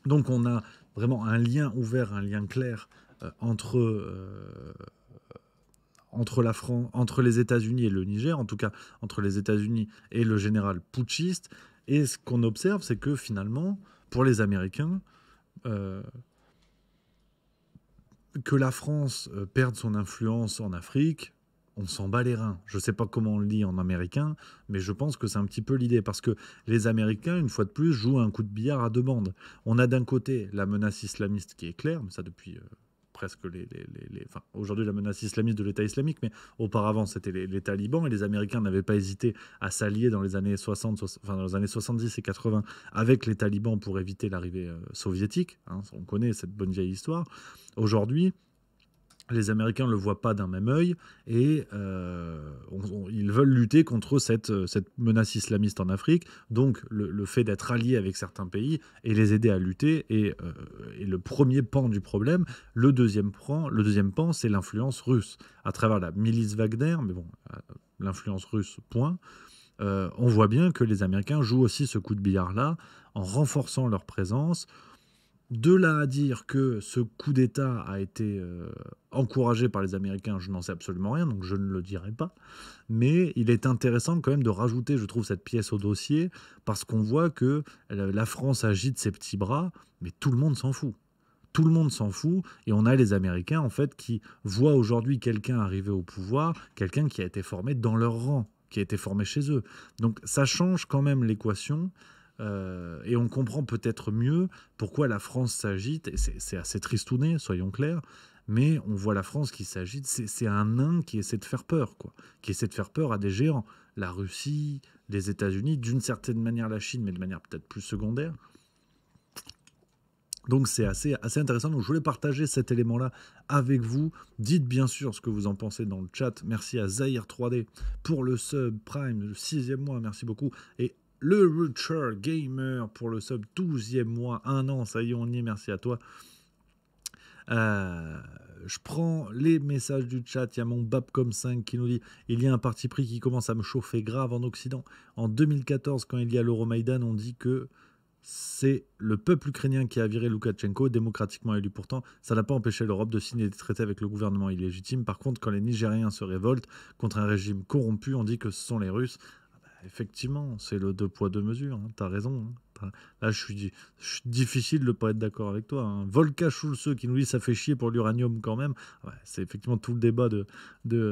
Donc on a vraiment un lien ouvert, un lien clair entre les États-Unis et le Niger, en tout cas entre les États-Unis et le général putschiste. Et ce qu'on observe, c'est que finalement, pour les Américains, que la France perde son influence en Afrique, on s'en bat les reins. Je ne sais pas comment on le dit en américain, mais je pense que c'est un petit peu l'idée, parce que les Américains, une fois de plus, jouent un coup de billard à deux bandes. On a d'un côté la menace islamiste qui est claire, mais ça depuis presque enfin, aujourd'hui la menace islamiste de l'État islamique, mais auparavant c'était les talibans, et les Américains n'avaient pas hésité à s'allier dans les années 70 et 80 avec les talibans pour éviter l'arrivée soviétique, hein, on connaît cette bonne vieille histoire. Aujourd'hui, les Américains ne le voient pas d'un même œil et ils veulent lutter contre cette menace islamiste en Afrique. Donc, le fait d'être allié avec certains pays et les aider à lutter est le premier pan du problème. Le deuxième pan, c'est l'influence russe à travers la milice Wagner, mais bon, l'influence russe, point. On voit bien que les Américains jouent aussi ce coup de billard-là en renforçant leur présence. De là à dire que ce coup d'État a été encouragé par les Américains, je n'en sais absolument rien, donc je ne le dirai pas. Mais il est intéressant quand même de rajouter, je trouve, cette pièce au dossier, parce qu'on voit que la France agite ses petits bras, mais tout le monde s'en fout. Tout le monde s'en fout, et on a les Américains, en fait, qui voient aujourd'hui quelqu'un arriver au pouvoir, quelqu'un qui a été formé dans leur rang, qui a été formé chez eux. Donc ça change quand même l'équation. Et on comprend peut-être mieux pourquoi la France s'agite. Et c'est assez tristouné, soyons clairs, mais on voit la France qui s'agite. C'est un nain qui essaie de faire peur, quoi. Qui essaie de faire peur à des géants. La Russie, les États-Unis, d'une certaine manière la Chine, mais de manière peut-être plus secondaire. Donc c'est assez intéressant. Donc je voulais partager cet élément-là avec vous. Dites bien sûr ce que vous en pensez dans le chat. Merci à Zahir 3D pour le sub Prime, le 6e mois. Merci beaucoup. Et le Richard Gamer pour le sub 12e mois, 1 an, ça y est, on y est, merci à toi. Je prends les messages du chat, il y a mon Babcom5 qui nous dit « Il y a un parti pris qui commence à me chauffer grave en Occident. En 2014, quand il y a l'Euromaïdan, on dit que c'est le peuple ukrainien qui a viré Loukachenko, démocratiquement élu pourtant. Ça n'a pas empêché l'Europe de signer des traités avec le gouvernement illégitime. Par contre, quand les Nigériens se révoltent contre un régime corrompu, on dit que ce sont les Russes. » Effectivement, c'est le 2 poids 2 mesures, hein, t'as raison. Hein. Là, je suis difficile de ne pas être d'accord avec toi. Hein. Volka Schulze qui nous dit ça fait chier pour l'uranium quand même. Ouais, c'est effectivement tout le débat de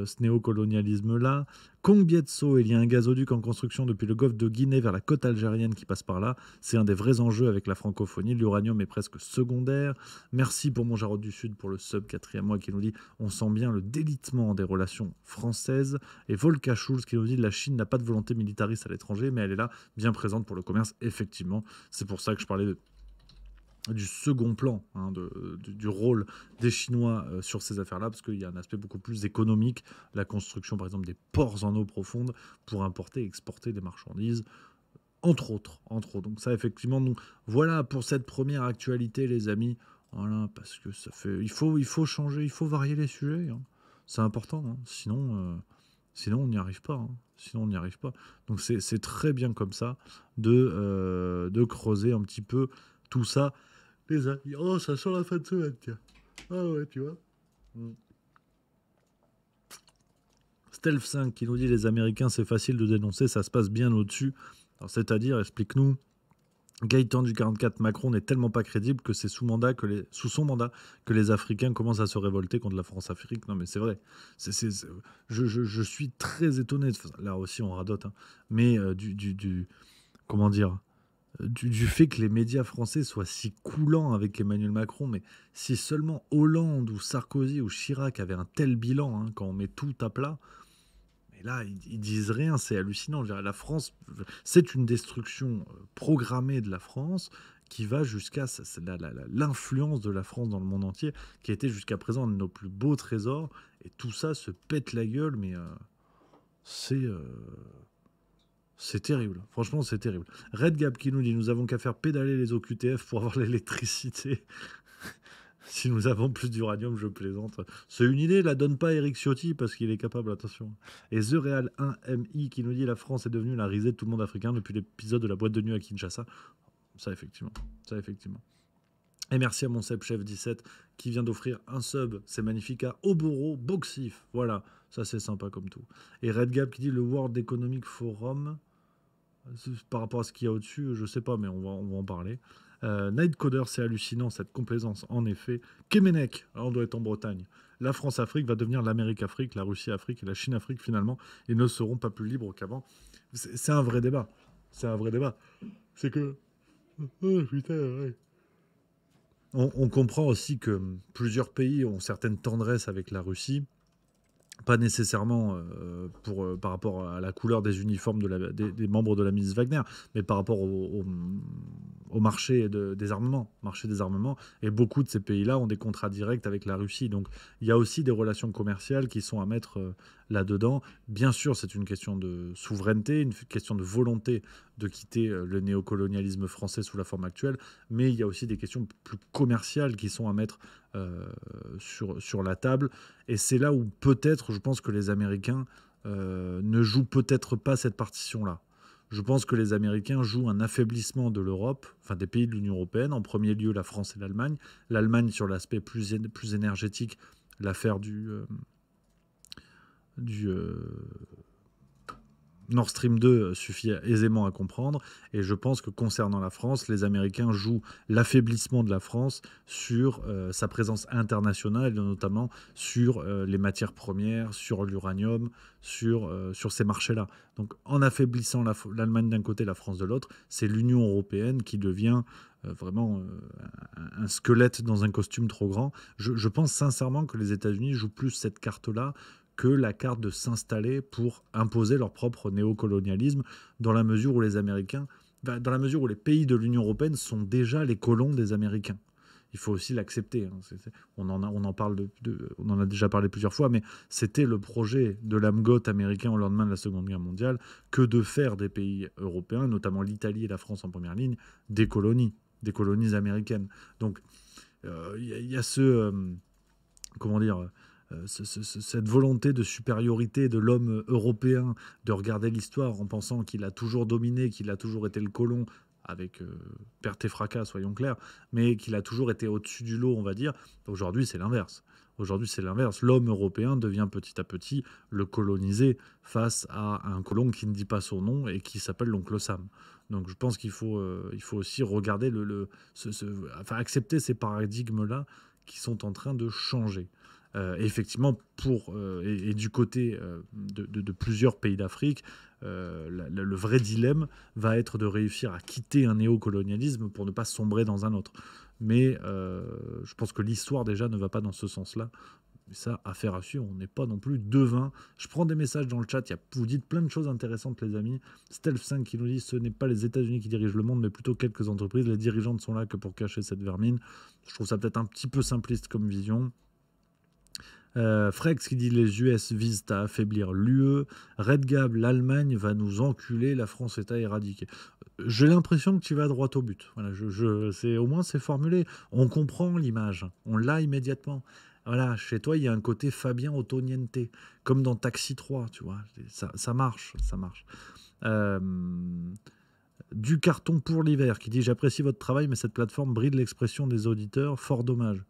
ce néocolonialisme-là. Kong Bietso, il y a un gazoduc en construction depuis le golfe de Guinée vers la côte algérienne qui passe par là. C'est un des vrais enjeux avec la francophonie. L'uranium est presque secondaire. Merci pour mon Jarod du Sud pour le sub 4e mois qui nous dit on sent bien le délitement des relations françaises. Et Volka Schulz qui nous dit la Chine n'a pas de volonté militariste à l'étranger, mais elle est là, bien présente pour le commerce. Effectivement, c'est pour ça que je parlais du second plan, hein, du rôle des Chinois sur ces affaires-là, parce qu'il y a un aspect beaucoup plus économique, la construction par exemple des ports en eau profonde pour importer et exporter des marchandises, entre autres. Donc ça effectivement, donc, voilà pour cette première actualité les amis, voilà, parce que ça fait, il faut changer, il faut varier les sujets, hein. C'est important, hein. Sinon on n'y arrive pas. Hein. Sinon, on n'y arrive pas. Donc, c'est très bien comme ça de creuser un petit peu tout ça. Les amis, oh, ça sent la fin de semaine, tiens. Ah ouais, tu vois. Stealth 5 qui nous dit les Américains, c'est facile de dénoncer, ça se passe bien au-dessus. Alors, c'est-à-dire, explique-nous. Gaëtan du 44, Macron n'est tellement pas crédible que c'est sous son mandat que les Africains commencent à se révolter contre la France-Afrique. Non mais c'est vrai. Je suis très étonné. Là aussi on radote. Hein. Mais comment dire, du fait que les médias français soient si coulants avec Emmanuel Macron. Mais si seulement Hollande ou Sarkozy ou Chirac avaient un tel bilan, hein, quand on met tout à plat... Et là, ils disent rien, c'est hallucinant. Je dirais, la France, c'est une destruction programmée de la France qui va jusqu'à l'influence de la France dans le monde entier, qui a été jusqu'à présent un de nos plus beaux trésors. Et tout ça se pète la gueule, mais c'est terrible. Franchement, c'est terrible. Red Gap qui nous dit, nous avons qu'à faire pédaler les OQTF pour avoir l'électricité. Si nous avons plus d'uranium, je plaisante. C'est une idée, la donne pas Eric Ciotti parce qu'il est capable, attention. Et The Real 1MI qui nous dit la France est devenue la risée de tout le monde africain depuis l'épisode de la boîte de nuit à Kinshasa. Ça, effectivement. Et merci à mon Chef 17 qui vient d'offrir un sub, c'est magnifique, à Oboro Boxif. Voilà, ça c'est sympa comme tout. Et Red Gap qui dit le World Economic Forum, par rapport à ce qu'il y a au-dessus, je sais pas, mais on va en parler. Nightcoder, c'est hallucinant cette complaisance, en effet. Kemenek, on doit être en Bretagne. La France-Afrique va devenir l'Amérique-Afrique, la Russie-Afrique et la Chine-Afrique finalement. Ils ne seront pas plus libres qu'avant. C'est un vrai débat. C'est que. Oh putain, ouais. On comprend aussi que plusieurs pays ont certaines tendresses avec la Russie. Pas nécessairement par rapport à la couleur des uniformes des membres de la milice Wagner, mais par rapport au marché des armements. Et beaucoup de ces pays-là ont des contrats directs avec la Russie. Donc il y a aussi des relations commerciales qui sont à mettre là-dedans. Bien sûr, c'est une question de souveraineté, une question de volonté de quitter le néocolonialisme français sous la forme actuelle, mais il y a aussi des questions plus commerciales qui sont à mettre sur la table. Et c'est là où peut-être, je pense que les Américains ne jouent peut-être pas cette partition-là. Je pense que les Américains jouent un affaiblissement de l'Europe, enfin des pays de l'Union européenne, en premier lieu la France et l'Allemagne. L'Allemagne sur l'aspect plus énergétique, l'affaire du Nord Stream 2 suffit aisément à comprendre. Et je pense que concernant la France, les Américains jouent l'affaiblissement de la France sur sa présence internationale, et notamment sur les matières premières, sur l'uranium, sur ces marchés-là. Donc en affaiblissant l'Allemagne d'un côté, la France de l'autre, c'est l'Union européenne qui devient vraiment un squelette dans un costume trop grand. Je pense sincèrement que les États-Unis jouent plus cette carte-là que la carte de s'installer pour imposer leur propre néocolonialisme, dans la mesure où dans la mesure où les pays de l'Union européenne sont déjà les colons des Américains. Il faut aussi l'accepter. Hein. On en a déjà parlé plusieurs fois, mais c'était le projet de l'AMGOT américain au lendemain de la Seconde Guerre mondiale que de faire des pays européens, notamment l'Italie et la France en première ligne, des colonies américaines. Donc, il y a cette volonté de supériorité de l'homme européen, de regarder l'histoire en pensant qu'il a toujours dominé, qu'il a toujours été le colon, avec perte et fracas, soyons clairs, mais qu'il a toujours été au-dessus du lot, on va dire. Aujourd'hui, c'est l'inverse. L'homme européen devient petit à petit le colonisé face à un colon qui ne dit pas son nom et qui s'appelle l'oncle Sam. Donc je pense qu'il faut aussi regarder accepter ces paradigmes-là qui sont en train de changer. Effectivement, et du côté de plusieurs pays d'Afrique, le vrai dilemme va être de réussir à quitter un néocolonialisme pour ne pas sombrer dans un autre. Mais je pense que l'histoire déjà ne va pas dans ce sens-là. Mais ça, affaire à suivre, on n'est pas non plus devin. Je prends des messages dans le chat, vous dites plein de choses intéressantes, les amis. Stealth5 qui nous dit « Ce n'est pas les États-Unis qui dirigent le monde, mais plutôt quelques entreprises. Les dirigeants ne sont là que pour cacher cette vermine. » Je trouve ça peut-être un petit peu simpliste comme vision. Frex qui dit les US visent à affaiblir l'UE. Redgab, l'Allemagne va nous enculer, la France est à éradiquer. J'ai l'impression que tu vas droit au but. Voilà, au moins c'est formulé. On comprend l'image, on l'a immédiatement. Voilà, chez toi il y a un côté Fabien Ottoniente, comme dans Taxi 3, tu vois. Ça marche. Du carton pour l'hiver qui dit j'apprécie votre travail, mais cette plateforme bride l'expression des auditeurs, fort dommage.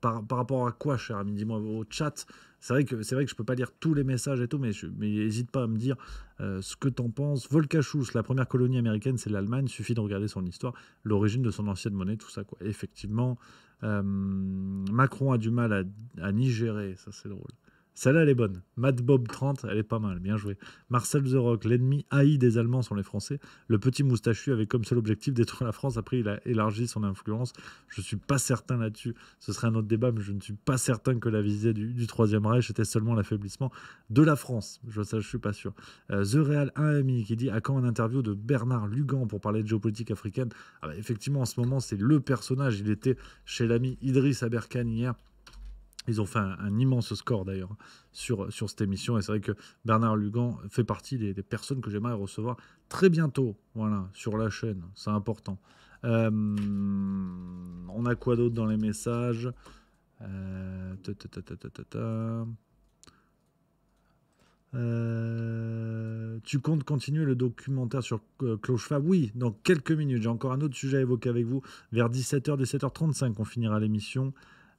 Par rapport à quoi, cher ami? Dis-moi au chat. C'est vrai que je peux pas lire tous les messages et tout, mais n'hésite pas à me dire ce que t'en penses. Volcachous, la première colonie américaine, c'est l'Allemagne. Suffit de regarder son histoire, l'origine de son ancienne monnaie, tout ça, quoi. Effectivement, Macron a du mal à nigérer, ça c'est drôle. Celle-là, elle est bonne. Mad Bob 30, elle est pas mal, bien joué. Marcel The Rock, l'ennemi haï des Allemands sont les Français. Le petit moustachu avait comme seul objectif détruire la France. Après, il a élargi son influence. Je suis pas certain là-dessus. Ce serait un autre débat, mais je ne suis pas certain que la visée du Troisième Reich était seulement l'affaiblissement de la France. Je suis pas sûr. The Real 1 ami qui dit à quand un interview de Bernard Lugan pour parler de géopolitique africaine. Effectivement, en ce moment, c'est le personnage. Il était chez l'ami Idriss Aberkan hier. Ils ont fait un immense score d'ailleurs sur cette émission et c'est vrai que Bernard Lugan fait partie des personnes que j'aimerais recevoir très bientôt, voilà, sur la chaîne, c'est important. On a quoi d'autre dans les messages? Tu comptes continuer le documentaire sur Klaus Schwab? Oui, dans quelques minutes. J'ai encore un autre sujet à évoquer avec vous. Vers 17h, 17h35, on finira l'émission.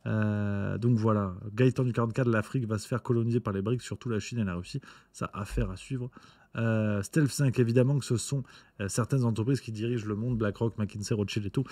Donc voilà, Gaëtan du 44, l'Afrique va se faire coloniser par les BRICS, surtout la Chine et la Russie. Ça, affaire à suivre. Stealth 5, évidemment que ce sont certaines entreprises qui dirigent le monde, BlackRock, McKinsey, Rothschild et tout.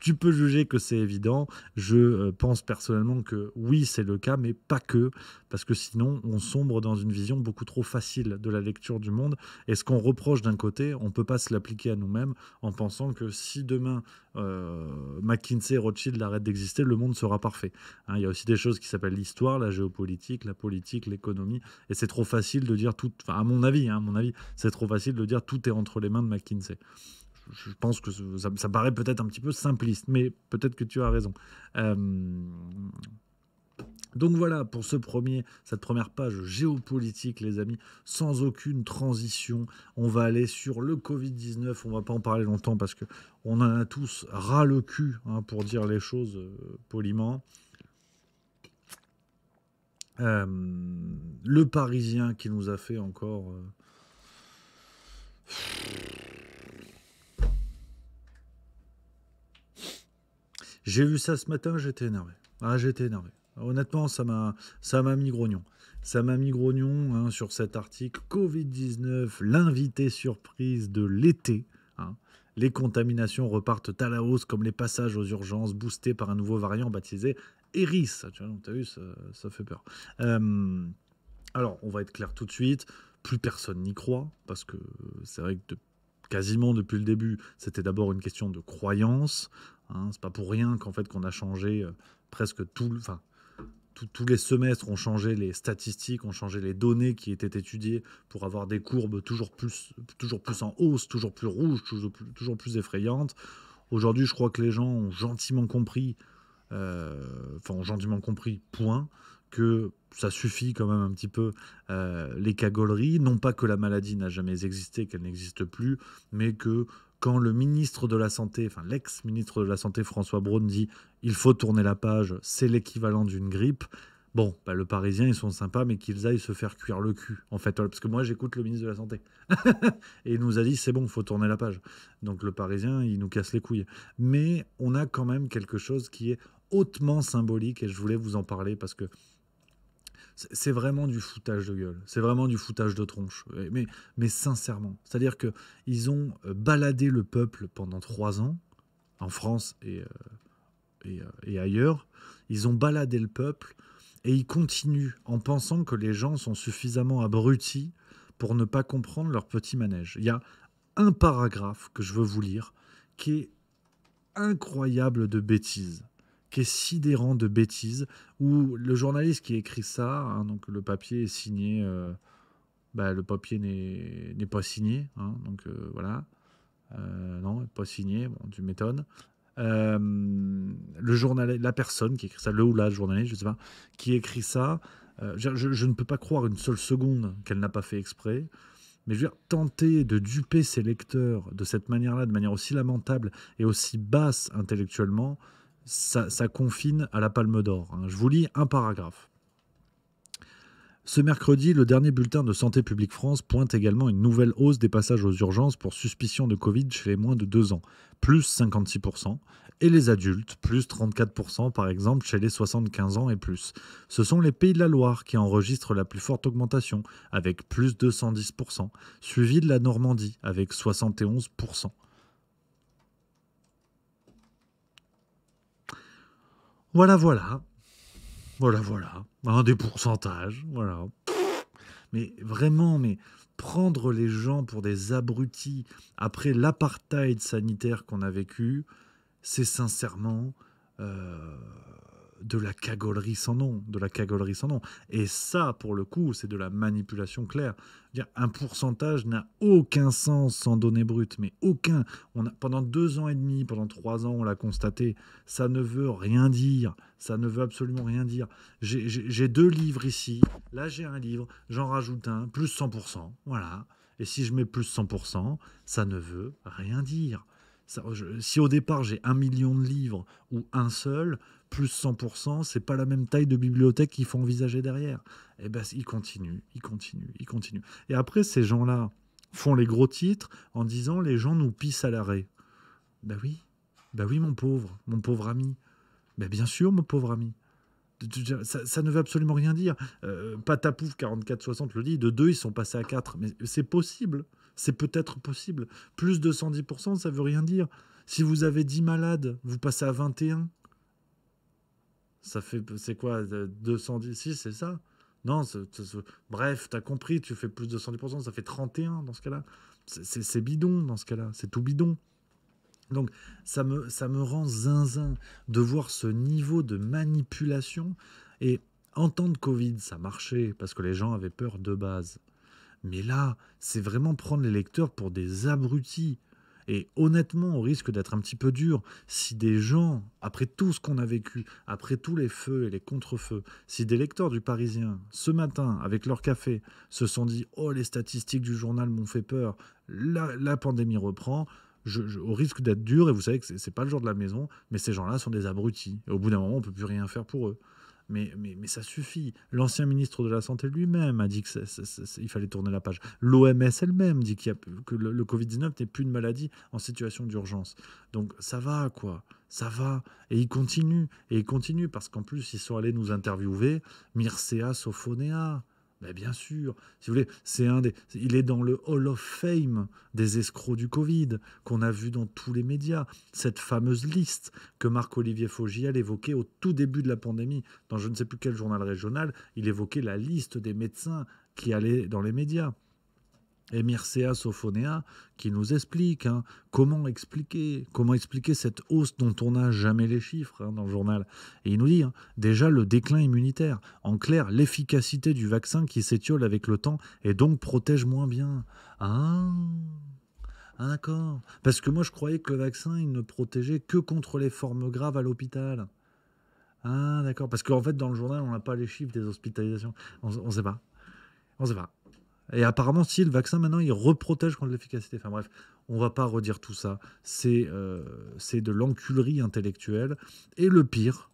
Tu peux juger que c'est évident. Je pense personnellement que oui, c'est le cas, mais pas que, parce que sinon, on sombre dans une vision beaucoup trop facile de la lecture du monde. Et ce qu'on reproche d'un côté, on ne peut pas se l'appliquer à nous-mêmes en pensant que si demain, McKinsey et Rothschild arrêtent d'exister, le monde sera parfait. Hein, il y a aussi des choses qui s'appellent l'histoire, la géopolitique, la politique, l'économie, et c'est trop facile de dire tout, enfin, à mon avis, c'est trop facile de dire tout est entre les mains de McKinsey. je pense que ça paraît peut-être un petit peu simpliste, mais peut-être que tu as raison. Donc voilà, pour cette première page géopolitique, les amis, sans aucune transition, on va aller sur le Covid-19, on va pas en parler longtemps parce qu'on en a tous ras le cul, hein, pour dire les choses poliment. Le Parisien qui nous a fait encore... J'ai vu ça ce matin, j'étais énervé. Ah, j'étais énervé. Honnêtement, ça m'a mis grognon. Ça m'a mis grognon, hein, sur cet article Covid-19, l'invité surprise de l'été. Hein. Les contaminations repartent à la hausse comme les passages aux urgences boostés par un nouveau variant baptisé Eris. Tu as vu, ça fait peur. Alors, on va être clair tout de suite. Plus personne n'y croit parce que c'est vrai que quasiment depuis le début, c'était d'abord une question de croyance. Hein. C'est pas pour rien qu'en fait qu'on a changé presque tous les semestres, ont changé les statistiques, ont changé les données qui étaient étudiées pour avoir des courbes toujours plus en hausse, toujours plus rouges, toujours plus effrayantes. Aujourd'hui, je crois que les gens ont gentiment compris, point, que ça suffit quand même un petit peu, les cagoleries. Non pas que la maladie n'a jamais existé, qu'elle n'existe plus, mais que quand le ministre de la Santé, enfin l'ex-ministre de la Santé François Braun dit « il faut tourner la page, c'est l'équivalent d'une grippe », bon, bah, le Parisien, ils sont sympas, mais qu'ils aillent se faire cuire le cul, en fait. Parce que moi, j'écoute le ministre de la Santé. Et il nous a dit « c'est bon, il faut tourner la page ». Donc le Parisien, il nous casse les couilles. Mais on a quand même quelque chose qui est hautement symbolique, et je voulais vous en parler parce que c'est vraiment du foutage de gueule, c'est vraiment du foutage de tronche, mais sincèrement. C'est-à-dire qu'ils ont baladé le peuple pendant 3 ans, en France et ailleurs. Ils ont baladé le peuple et ils continuent en pensant que les gens sont suffisamment abrutis pour ne pas comprendre leur petit manège. Il y a un paragraphe que je veux vous lire qui est incroyable de bêtises, qui est sidérant de bêtises, où le journaliste qui écrit ça, hein, donc le papier est signé, le papier n'est pas signé, hein, donc voilà, non, pas signé, bon, tu m'étonnes. La personne qui écrit ça, le ou la journaliste, je sais pas, qui écrit ça, je ne peux pas croire une seule seconde qu'elle n'a pas fait exprès. Mais je veux dire, tenter de duper ses lecteurs de cette manière-là, de manière aussi lamentable et aussi basse intellectuellement, ça confine à la Palme d'Or. Hein. Je vous lis un paragraphe. Ce mercredi, le dernier bulletin de Santé publique France pointe également une nouvelle hausse des passages aux urgences pour suspicion de Covid chez les moins de 2 ans, plus 56%, et les adultes, plus 34% par exemple chez les 75 ans et plus. Ce sont les Pays de la Loire qui enregistrent la plus forte augmentation, avec plus 210%, suivi de la Normandie, avec 71%. Voilà. Des pourcentages, voilà. Mais vraiment, prendre les gens pour des abrutis après l'apartheid sanitaire qu'on a vécu, c'est sincèrement de la cagolerie sans nom. Et ça, pour le coup, c'est de la manipulation claire. Un pourcentage n'a aucun sens sans données brutes, mais aucun. Pendant 2 ans et demi, pendant 3 ans, on l'a constaté. Ça ne veut rien dire. Ça ne veut absolument rien dire. J'ai 2 livres ici. Là, j'ai un livre. J'en rajoute un. Plus 100%. Voilà. Et si je mets plus 100%, ça ne veut rien dire. Si au départ, j'ai 1 million de livres ou un seul, plus 100%, c'est pas la même taille de bibliothèque qu'il faut envisager derrière. Et ben, ils continuent. Et après, ces gens-là font les gros titres en disant les gens nous pissent à l'arrêt. Ben oui, mon pauvre ami. Ben bien sûr, mon pauvre ami. Ça ne veut absolument rien dire. Patapouf 4460 le dit, de 2, ils sont passés à 4. Mais c'est possible. C'est peut-être possible. Plus de 110%, ça veut rien dire. Si vous avez 10 malades, vous passez à 21. C'est quoi 210, c'est ça? Non, bref, t'as compris, tu fais plus de 110%, ça fait 31 dans ce cas-là. C'est bidon dans ce cas-là, c'est tout bidon. Donc ça me rend zinzin de voir ce niveau de manipulation. Et en temps de Covid, ça marchait parce que les gens avaient peur de base. Mais là, c'est vraiment prendre les lecteurs pour des abrutis. Et honnêtement, au risque d'être un petit peu dur, si des gens, après tout ce qu'on a vécu, après tous les feux et les contre-feux, si des lecteurs du Parisien, ce matin, avec leur café, se sont dit « Oh, les statistiques du journal m'ont fait peur, la pandémie reprend », au risque d'être dur, et vous savez que c'est pas le genre de la maison, mais ces gens-là sont des abrutis. Et au bout d'un moment, on peut plus rien faire pour eux. Mais ça suffit. L'ancien ministre de la Santé lui-même a dit qu'il fallait tourner la page. L'OMS elle-même dit que le Covid-19 n'est plus une maladie en situation d'urgence. Donc ça va, quoi. Ça va. Et ils continuent. Et ils continuent parce qu'en plus, ils sont allés nous interviewer. Mircea Sophonéa. Mais bien sûr, si vous voulez, il est dans le Hall of Fame des escrocs du Covid, qu'on a vu dans tous les médias. Cette fameuse liste que Marc-Olivier Fogiel évoquait au tout début de la pandémie, dans je ne sais plus quel journal régional, il évoquait la liste des médecins qui allaient dans les médias. Et Mircea Sophonéa qui nous explique comment expliquer cette hausse dont on n'a jamais les chiffres dans le journal. Et il nous dit déjà le déclin immunitaire. En clair, l'efficacité du vaccin qui s'étiole avec le temps et donc protège moins bien. D'accord. Parce que moi je croyais que le vaccin il ne protégeait que contre les formes graves à l'hôpital. Ah d'accord. Parce qu'en fait dans le journal on n'a pas les chiffres des hospitalisations. On ne sait pas. On sait pas. Et apparemment, si le vaccin, maintenant, il reprotège contre l'efficacité. Enfin bref, on va pas redire tout ça. C'est de l'enculerie intellectuelle. Et le pire,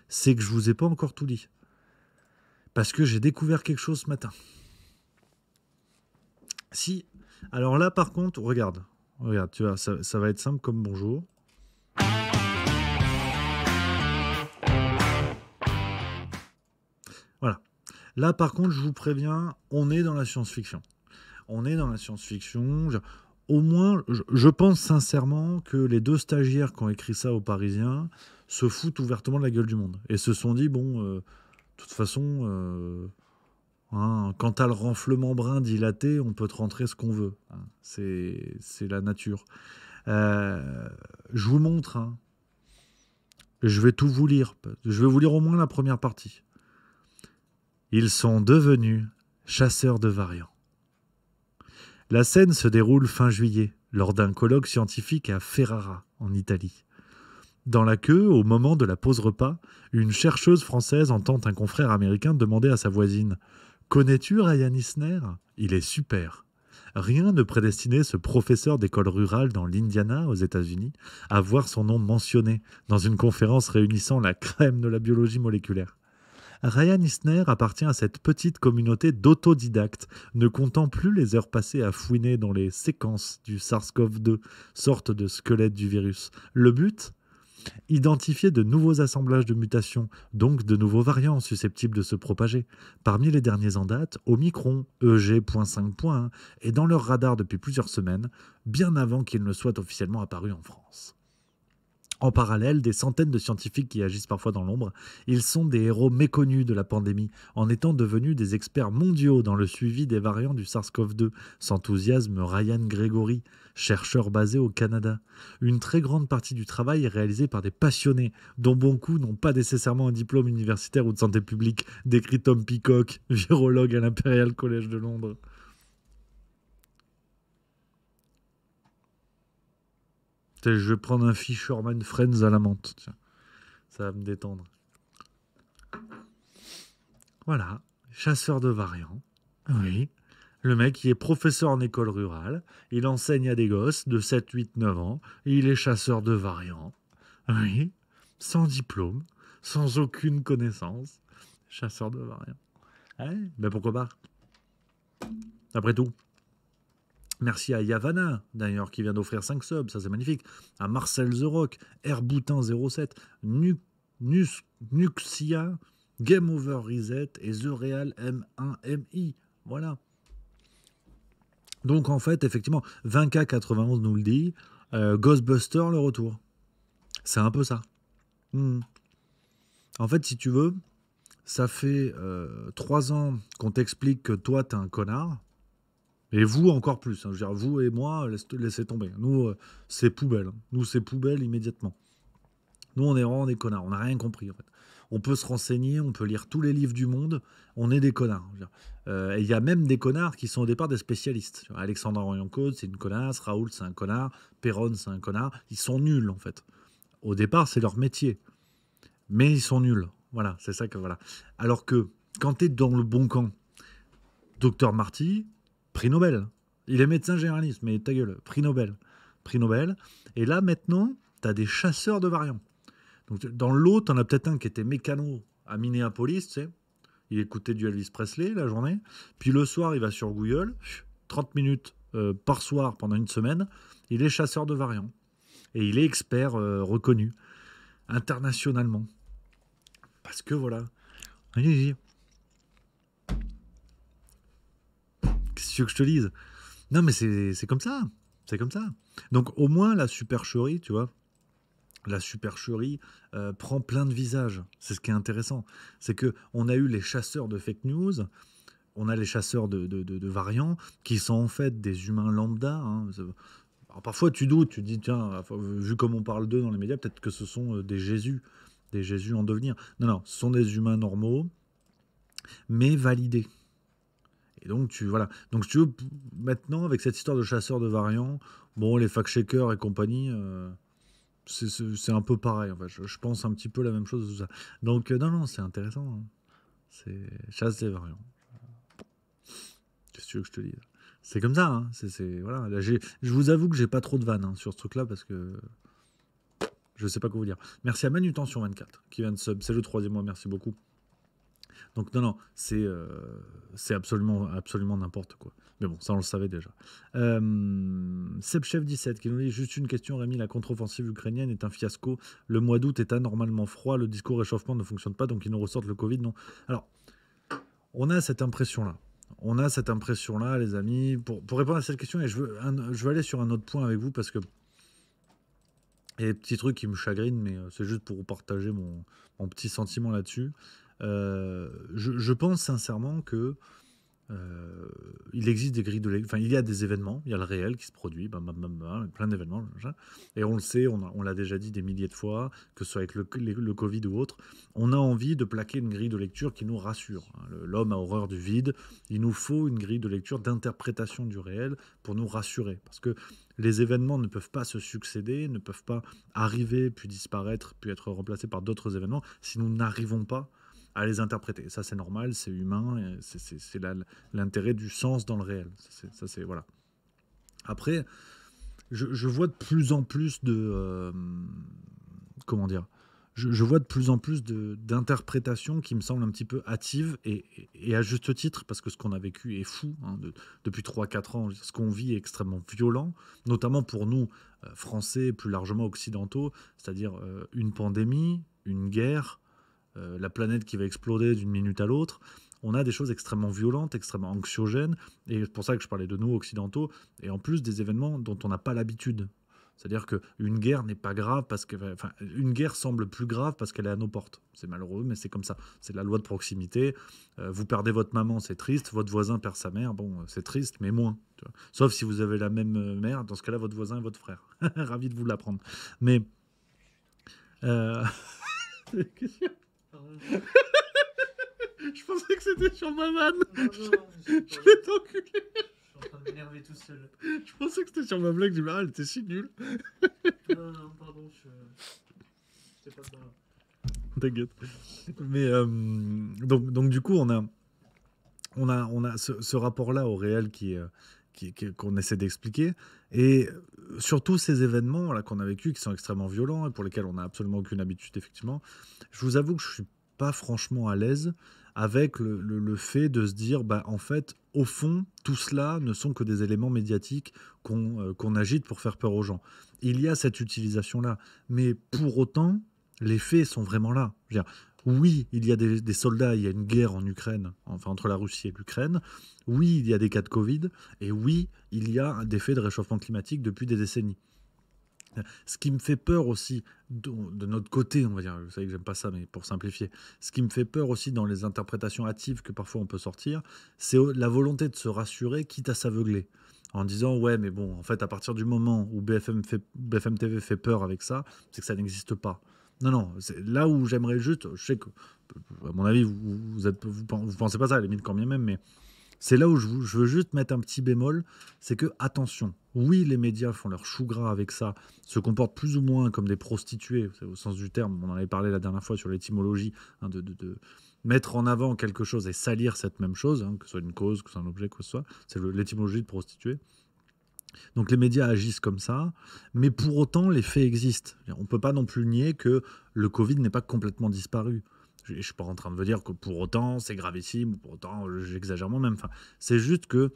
c'est que je vous ai pas encore tout dit. Parce que j'ai découvert quelque chose ce matin. Si. Alors là, par contre, regarde, tu vois, ça va être simple comme bonjour. Voilà. Là, par contre, je vous préviens, on est dans la science-fiction. On est dans la science-fiction. Au moins, je pense sincèrement que les 2 stagiaires qui ont écrit ça aux Parisiens se foutent ouvertement de la gueule du monde. Et se sont dit, de toute façon, quand t'as le renflement brun dilaté, on peut te rentrer ce qu'on veut. C'est la nature. Je vous montre. Je vais tout vous lire. Je vais vous lire au moins la première partie. Ils sont devenus chasseurs de variants. La scène se déroule fin juillet, lors d'un colloque scientifique à Ferrara, en Italie. Dans la queue, au moment de la pause repas, une chercheuse française entend un confrère américain demander à sa voisine « Connais-tu Ryan Isner ? Il est super !» Rien ne prédestinait ce professeur d'école rurale dans l'Indiana, aux États-Unis, à voir son nom mentionné dans une conférence réunissant la crème de la biologie moléculaire. Ryan Isner appartient à cette petite communauté d'autodidactes, ne comptant plus les heures passées à fouiner dans les séquences du SARS-CoV-2, sorte de squelette du virus. Le but ? Identifier de nouveaux assemblages de mutations, donc de nouveaux variants susceptibles de se propager. Parmi les derniers en date, Omicron, EG.5.1, est dans leur radar depuis plusieurs semaines, bien avant qu'il ne soit officiellement apparu en France. En parallèle, des centaines de scientifiques qui agissent parfois dans l'ombre, ils sont des héros méconnus de la pandémie, en étant devenus des experts mondiaux dans le suivi des variants du SARS-CoV-2, s'enthousiasme Ryan Gregory, chercheur basé au Canada. Une très grande partie du travail est réalisée par des passionnés, dont beaucoup n'ont pas nécessairement un diplôme universitaire ou de santé publique, décrit Tom Peacock, virologue à l'Imperial College de Londres. Je vais prendre un Fisherman Friends à la menthe. Tiens. Ça va me détendre. Voilà. Chasseur de variants. Oui. Le mec, il est professeur en école rurale. Il enseigne à des gosses de 7, 8, 9 ans. Et il est chasseur de variants. Oui. Sans diplôme. Sans aucune connaissance. Chasseur de variants. Ouais, mais pourquoi pas ? Après tout. Merci à Yavanna, d'ailleurs, qui vient d'offrir 5 subs, ça c'est magnifique. À Marcel The Rock, Airboutin07, Nuxia, Game Over Reset et The Real M1MI. Voilà. Donc en fait, effectivement, 20K91 nous le dit, Ghostbuster, le retour. C'est un peu ça. En fait, si tu veux, ça fait 3 ans qu'on t'explique que toi, t'es un connard. Et vous, encore plus. Je veux dire, vous et moi, laissez tomber. Nous, c'est poubelle. Nous, c'est poubelle immédiatement. Nous, on est vraiment des connards. On n'a rien compris, en fait. On peut se renseigner, on peut lire tous les livres du monde, on est des connards. Et il y a même des connards qui sont au départ des spécialistes. Alexandre Orion-Côte, c'est une connasse, Raoul, c'est un connard, Perron, c'est un connard. Ils sont nuls, en fait. Au départ, c'est leur métier. Mais ils sont nuls. Voilà, c'est ça que voilà. Alors que quand tu es dans le bon camp, Docteur Marty, prix Nobel. Il est médecin généraliste, mais ta gueule, prix Nobel. Prix Nobel. Et là, maintenant, tu as des chasseurs de variants. Donc, dans l'eau, tu en as peut-être un qui était mécano à Minneapolis, tu sais. Il écoutait du Elvis Presley la journée. Puis le soir, il va sur Google, 30 minutes par soir pendant une semaine. Il est chasseur de variants. Et il est expert reconnu internationalement. Parce que voilà. Allez-y. Qu'est-ce que tu veux que je te dise? Non, mais c'est comme ça. C'est comme ça. Donc, au moins, la supercherie, tu vois, la supercherie prend plein de visages. C'est ce qui est intéressant. C'est qu'on a eu les chasseurs de fake news, on a les chasseurs de variants, qui sont en fait des humains lambda. Hein. Alors, parfois, tu doutes, tu te dis, tiens, vu comme on parle d'eux dans les médias, peut-être que ce sont des Jésus en devenir. Non, non, ce sont des humains normaux, mais validés. Et donc, voilà. Donc, si tu veux, maintenant, avec cette histoire de chasseurs de variants, bon, les fact-checkers et compagnie, c'est un peu pareil. En fait. Je pense un petit peu la même chose. Tout ça. Donc, non, c'est intéressant. Hein. C'est chasse des variants. Qu'est-ce que tu veux que je te dise? C'est comme ça. Hein. Voilà. Là, je vous avoue que j'ai pas trop de vannes sur ce truc-là parce que je sais pas quoi vous dire. Merci à Manutention 24 qui vient de sub. C'est le 3e mois. Merci beaucoup. Donc non, c'est absolument n'importe quoi. Mais bon, ça on le savait déjà. Sebchef17 qui nous dit juste une question, Rémi, la contre-offensive ukrainienne est un fiasco. Le mois d'août est anormalement froid, le discours réchauffement ne fonctionne pas, donc ils nous ressortent le Covid. Non. Alors, on a cette impression-là. Les amis. Pour répondre à cette question, et je veux aller sur un autre point avec vous parce que il y a des petits trucs qui me chagrinent, mais c'est juste pour vous partager mon petit sentiment là-dessus. Je pense sincèrement que il existe des grilles de lecture. Enfin, il y a des événements, il y a le réel qui se produit, plein d'événements, et on le sait, on l'a déjà dit des milliers de fois, que ce soit avec le Covid ou autre, on a envie de plaquer une grille de lecture qui nous rassure. L'homme a horreur du vide, il nous faut une grille de lecture d'interprétation du réel pour nous rassurer, parce que les événements ne peuvent pas se succéder, ne peuvent pas arriver, puis disparaître, puis être remplacés par d'autres événements, si nous n'arrivons pas à les interpréter. Ça, c'est normal, c'est humain, c'est l'intérêt du sens dans le réel. Ça, c'est voilà. Après, je vois de plus en plus de... comment dire, je vois de plus en plus d'interprétations qui me semblent un petit peu hâtives et à juste titre, parce que ce qu'on a vécu est fou depuis 3-4 ans. Ce qu'on vit est extrêmement violent, notamment pour nous, Français, plus largement occidentaux, c'est-à-dire une pandémie, une guerre, la planète qui va exploser d'une minute à l'autre. On a des choses extrêmement violentes, extrêmement anxiogènes, et c'est pour ça que je parlais de nous, occidentaux, et en plus des événements dont on n'a pas l'habitude. C'est-à-dire qu'une guerre n'est pas grave parce que... Enfin, une guerre semble plus grave parce qu'elle est à nos portes. C'est malheureux, mais c'est comme ça. C'est la loi de proximité. Vous perdez votre maman, c'est triste. Votre voisin perd sa mère, bon, c'est triste, mais moins. Tu vois. Sauf si vous avez la même mère. Dans ce cas-là, votre voisin est votre frère. Ravi de vous l'apprendre. Mais... Je pensais que c'était sur ma vanne. Je l'ai enculé. Je suis en train de m'énerver tout seul. Je pensais que c'était sur ma blague. Je me dis, elle était si nulle. Non, pardon, je sais pas ça. T'inquiète. Mais donc du coup, on a ce rapport-là au réel qu'on essaie d'expliquer. Et surtout ces événements là, qu'on a vécu, qui sont extrêmement violents et pour lesquels on n'a absolument aucune habitude, effectivement, je vous avoue que je suis pas franchement à l'aise avec le fait de se dire, en fait, au fond, tout cela ne sont que des éléments médiatiques qu'on agite pour faire peur aux gens. Il y a cette utilisation-là, mais pour autant, les faits sont vraiment là. Je veux dire, oui, il y a des soldats, il y a une guerre en Ukraine, enfin entre la Russie et l'Ukraine. Oui, il y a des cas de Covid, et oui, il y a des faits de réchauffement climatique depuis des décennies. Ce qui me fait peur aussi, de notre côté, on va dire, vous savez que j'aime pas ça, mais pour simplifier, ce qui me fait peur aussi dans les interprétations hâtives que parfois on peut sortir, c'est la volonté de se rassurer, quitte à s'aveugler, en disant, ouais, mais bon, en fait, à partir du moment où BFM TV fait peur avec ça, c'est que ça n'existe pas. Non, non, c'est là où j'aimerais juste, je sais que, à mon avis, vous pensez pas ça, à la limite, quand bien même, mais c'est là où je veux juste mettre un petit bémol, c'est que, attention, oui, les médias font leur chou gras avec ça, se comportent plus ou moins comme des prostituées, c'est au sens du terme, on en avait parlé la dernière fois sur l'étymologie, hein, de mettre en avant quelque chose et salir cette même chose, hein, que ce soit une cause, que ce soit un objet, quoi que ce soit, c'est l'étymologie de prostituée. Donc les médias agissent comme ça, mais pour autant, les faits existent. On ne peut pas non plus nier que le Covid n'est pas complètement disparu. Je ne suis pas en train de vous dire que pour autant, c'est gravissime, ou pour autant, j'exagère moi-même. Enfin, c'est juste que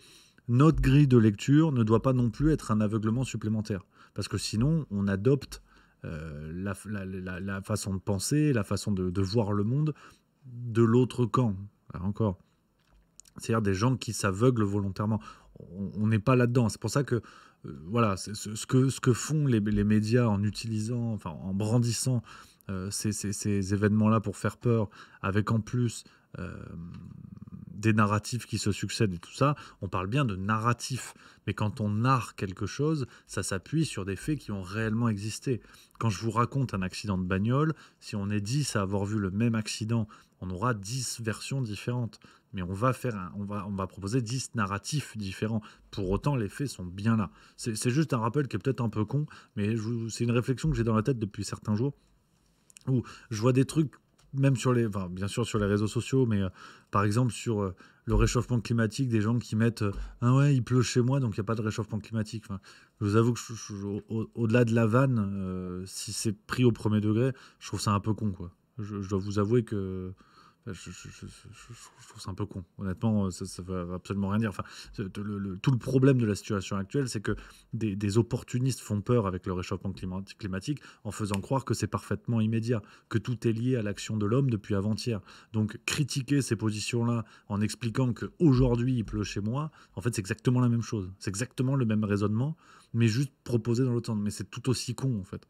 notre grille de lecture ne doit pas non plus être un aveuglement supplémentaire. Parce que sinon, on adopte la façon de penser, la façon de voir le monde de l'autre camp. Là encore. C'est-à-dire des gens qui s'aveuglent volontairement. On n'est pas là-dedans. C'est pour ça que, voilà, ce que font les médias en utilisant, enfin, en brandissant ces événements-là pour faire peur, avec en plus des narratifs qui se succèdent et tout ça, on parle bien de narratifs. Mais quand on narre quelque chose, ça s'appuie sur des faits qui ont réellement existé. Quand je vous raconte un accident de bagnole, si on est 10 à avoir vu le même accident, on aura 10 versions différentes. Mais on va proposer 10 narratifs différents. Pour autant, les faits sont bien là. C'est juste un rappel qui est peut-être un peu con, mais c'est une réflexion que j'ai dans la tête depuis certains jours, où je vois des trucs, même enfin, bien sûr sur les réseaux sociaux, mais par exemple sur le réchauffement climatique, des gens qui mettent ah ouais, il pleut chez moi, donc il n'y a pas de réchauffement climatique. Enfin, je vous avoue que au-delà de la vanne, si c'est pris au premier degré, je trouve ça un peu con, quoi. Je dois vous avouer que je trouve ça un peu con. Honnêtement, ça ne va absolument rien dire. Enfin, tout le problème de la situation actuelle, c'est que des opportunistes font peur avec le réchauffement climatique en faisant croire que c'est parfaitement immédiat, que tout est lié à l'action de l'homme depuis avant-hier. Donc, critiquer ces positions-là en expliquant qu'aujourd'hui il pleut chez moi, en fait, c'est exactement la même chose. C'est exactement le même raisonnement, mais juste proposé dans l'autre sens. Mais c'est tout aussi con, en fait.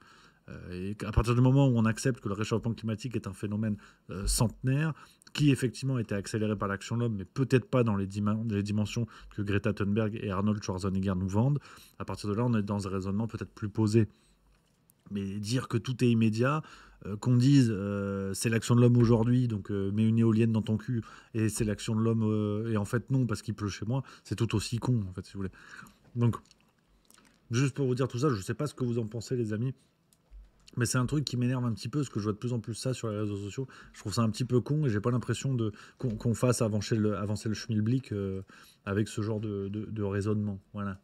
Et à partir du moment où on accepte que le réchauffement climatique est un phénomène centenaire, qui effectivement a été accéléré par l'action de l'homme, mais peut-être pas dans les dimensions que Greta Thunberg et Arnold Schwarzenegger nous vendent, à partir de là, on est dans un raisonnement peut-être plus posé. Mais dire que tout est immédiat, qu'on dise c'est l'action de l'homme aujourd'hui, donc mets une éolienne dans ton cul, et c'est l'action de l'homme, et en fait non, parce qu'il pleut chez moi, c'est tout aussi con, en fait, si vous voulez. Donc, juste pour vous dire tout ça, je ne sais pas ce que vous en pensez, les amis. Mais c'est un truc qui m'énerve un petit peu, parce que je vois de plus en plus ça sur les réseaux sociaux. Je trouve ça un petit peu con, et j'ai pas l'impression qu'on fasse avancer le schmilblick avec ce genre de raisonnement. Voilà.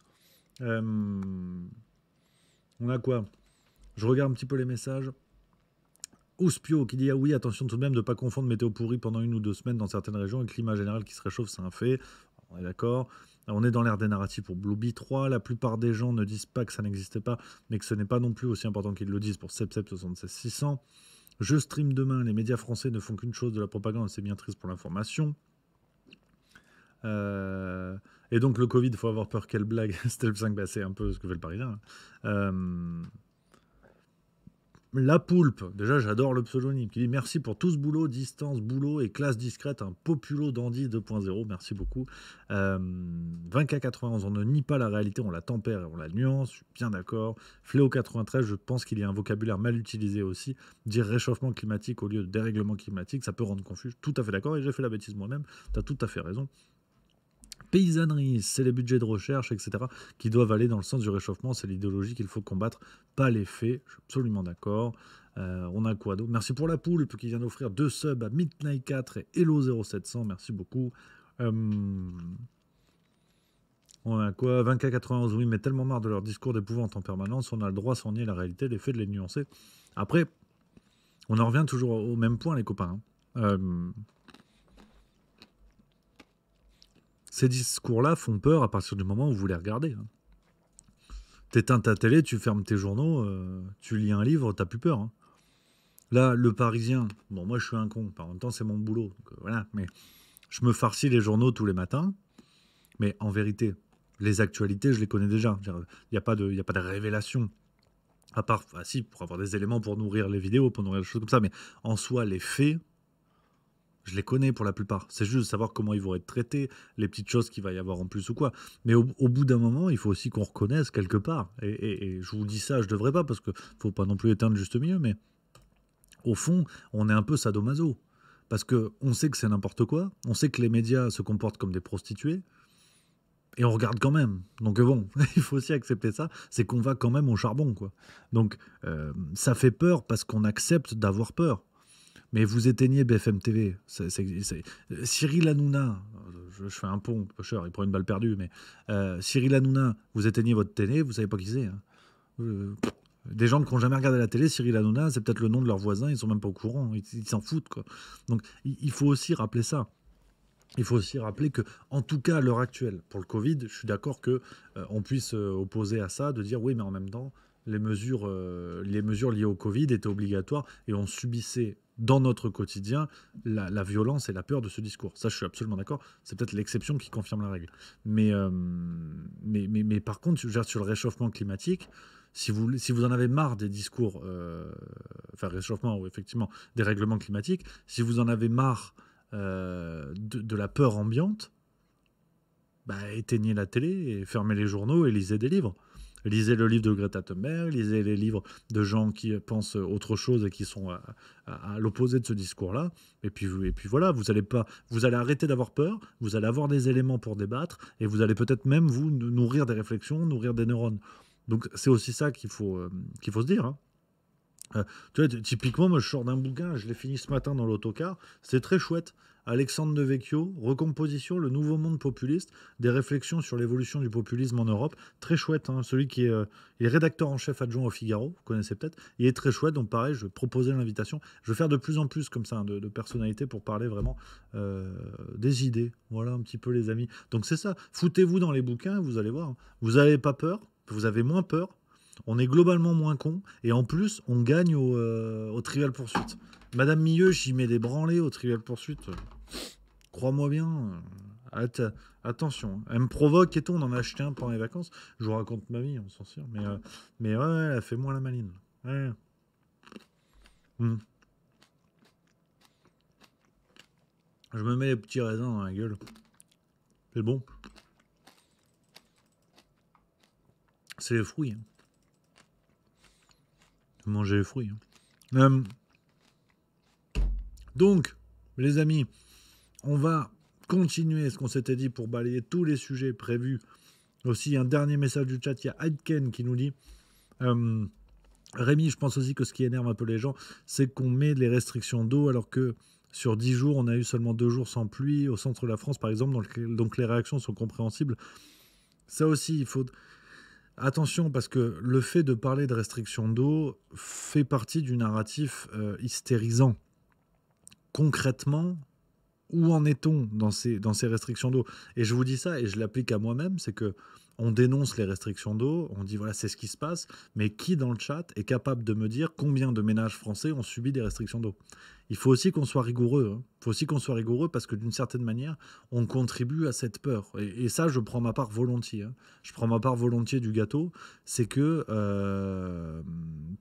On a quoi? Je regarde un petit peu les messages. Ouspio qui dit ah oui, attention tout de même de ne pas confondre météo pourri pendant 1 ou 2 semaines dans certaines régions et le climat général qui se réchauffe, c'est un fait. On est d'accord. On est dans l'ère des narratifs pour Blueby 3. La plupart des gens ne disent pas que ça n'existait pas, mais que ce n'est pas non plus aussi important qu'ils le disent pour 77 600. Je stream demain. Les médias français ne font qu'une chose, de la propagande. C'est bien triste pour l'information. Et donc le Covid, il faut avoir peur. Quelle blague. C'était le 5, bah, c'est un peu ce que fait le Parisien. La Poulpe, déjà j'adore le pseudonyme, qui dit merci pour tout ce boulot, distance, boulot et classe discrète, un populo dandy 2.0, merci beaucoup. 20K91, on ne nie pas la réalité, on la tempère et on la nuance, je suis bien d'accord. Fléau 93, je pense qu'il y a un vocabulaire mal utilisé aussi. Dire réchauffement climatique au lieu de dérèglement climatique, ça peut rendre confus, tout à fait d'accord, et j'ai fait la bêtise moi-même, tu as tout à fait raison. Paysannerie, c'est les budgets de recherche, etc., qui doivent aller dans le sens du réchauffement. C'est l'idéologie qu'il faut combattre, pas les faits. Je suis absolument d'accord. On a quoi d'autre? Merci pour la Poulpe qui vient d'offrir 2 subs à Midnight 4 et Hello 0700. Merci beaucoup. On a quoi? 20K91, oui, mais tellement marre de leur discours d'épouvante en permanence. On a le droit sans nier la réalité, les faits, de les nuancer. Après, on en revient toujours au même point, les copains. Ces discours-là font peur à partir du moment où vous les regardez. T'éteins ta télé, tu fermes tes journaux, tu lis un livre, t'as plus peur. Là, le Parisien, bon, moi je suis un con, en même temps c'est mon boulot, donc, voilà, mais je me farcis les journaux tous les matins, mais en vérité, les actualités, je les connais déjà. Il n'y a pas de révélation. À part, si, pour avoir des éléments pour nourrir les vidéos, pour nourrir des choses comme ça, mais en soi, les faits, je les connais pour la plupart. C'est juste de savoir comment ils vont être traités, les petites choses qu'il va y avoir en plus ou quoi. Mais au bout d'un moment, il faut aussi qu'on reconnaisse quelque part. Et je vous dis ça, je devrais pas, parce qu'il ne faut pas non plus éteindre le juste milieu, mais au fond, on est un peu sadomaso. Parce qu'on sait que c'est n'importe quoi, on sait que les médias se comportent comme des prostituées, et on regarde quand même. Donc bon, il faut aussi accepter ça, c'est qu'on va quand même au charbon, quoi. Donc ça fait peur parce qu'on accepte d'avoir peur. Mais vous éteignez BFM TV. Cyril Hanouna, je fais un pont, cher, il prend une balle perdue, mais Cyril Hanouna, vous éteignez votre télé, vous savez pas qui c'est. Hein. Des gens qui n'ont jamais regardé la télé, Cyril Hanouna, c'est peut-être le nom de leur voisin, ils sont même pas au courant, ils s'en foutent, quoi. Donc il faut aussi rappeler ça. Il faut aussi rappeler que, en tout cas à l'heure actuelle, pour le Covid, je suis d'accord que on puisse opposer à ça, de dire oui, mais en même temps, les mesures liées au Covid étaient obligatoires et on subissait dans notre quotidien la violence et la peur de ce discours. Ça, je suis absolument d'accord. C'est peut-être l'exception qui confirme la règle. Mais par contre, sur le réchauffement climatique, si vous en avez marre des discours, enfin réchauffement ou effectivement des règlements climatiques, si vous en avez marre de la peur ambiante, bah, éteignez la télé et fermez les journaux et lisez des livres. Lisez le livre de Greta Thunberg, lisez les livres de gens qui pensent autre chose et qui sont à l'opposé de ce discours-là. Et puis voilà, vous allez arrêter d'avoir peur, vous allez avoir des éléments pour débattre et vous allez peut-être même vous nourrir des réflexions, nourrir des neurones. Donc c'est aussi ça qu'il faut se dire. Hein. Tu vois, typiquement, moi je sors d'un bouquin, je l'ai fini ce matin dans l'autocar, c'est très chouette. Alexandre Devecchio, Recomposition, le nouveau monde populiste, des réflexions sur l'évolution du populisme en Europe. Très chouette, hein, celui qui est, il est rédacteur en chef adjoint au Figaro, vous connaissez peut-être. Il est très chouette, donc pareil, je vais proposer l'invitation. Je vais faire de plus en plus comme ça, hein, de personnalités pour parler vraiment des idées. Voilà un petit peu les amis. Donc c'est ça, foutez-vous dans les bouquins, vous allez voir. Hein. Vous n'avez pas peur, vous avez moins peur. On est globalement moins con et en plus on gagne au Trivial Poursuite. Madame Milleux, j'y mets des branlées au Trivial Poursuite. Crois-moi bien. Attention, elle me provoque et tout. On en a acheté un pendant les vacances. Je vous raconte ma vie, on s'en sort. Mais ouais, elle fait moins la maline. Ouais. Je me mets les petits raisins dans la gueule. C'est bon. C'est les fruits. Hein. Manger les fruits. Hein. Donc, les amis, on va continuer ce qu'on s'était dit pour balayer tous les sujets prévus. Aussi, un dernier message du chat, il y a Aitken qui nous dit Rémi, je pense aussi que ce qui énerve un peu les gens, c'est qu'on met les restrictions d'eau alors que sur 10 jours, on a eu seulement 2 jours sans pluie au centre de la France, par exemple, donc les réactions sont compréhensibles. Ça aussi, il faut... Attention, parce que le fait de parler de restrictions d'eau fait partie du narratif hystérisant. Concrètement, où en est-on dans ces restrictions d'eau? Et je vous dis ça, et je l'applique à moi-même, c'est que on dénonce les restrictions d'eau, on dit voilà, c'est ce qui se passe, mais qui dans le chat est capable de me dire combien de ménages français ont subi des restrictions d'eau? Il faut aussi qu'on soit rigoureux. Hein. Il faut aussi qu'on soit rigoureux parce que d'une certaine manière, on contribue à cette peur. Et ça, je prends ma part volontiers. Hein. Je prends ma part volontiers du gâteau. C'est que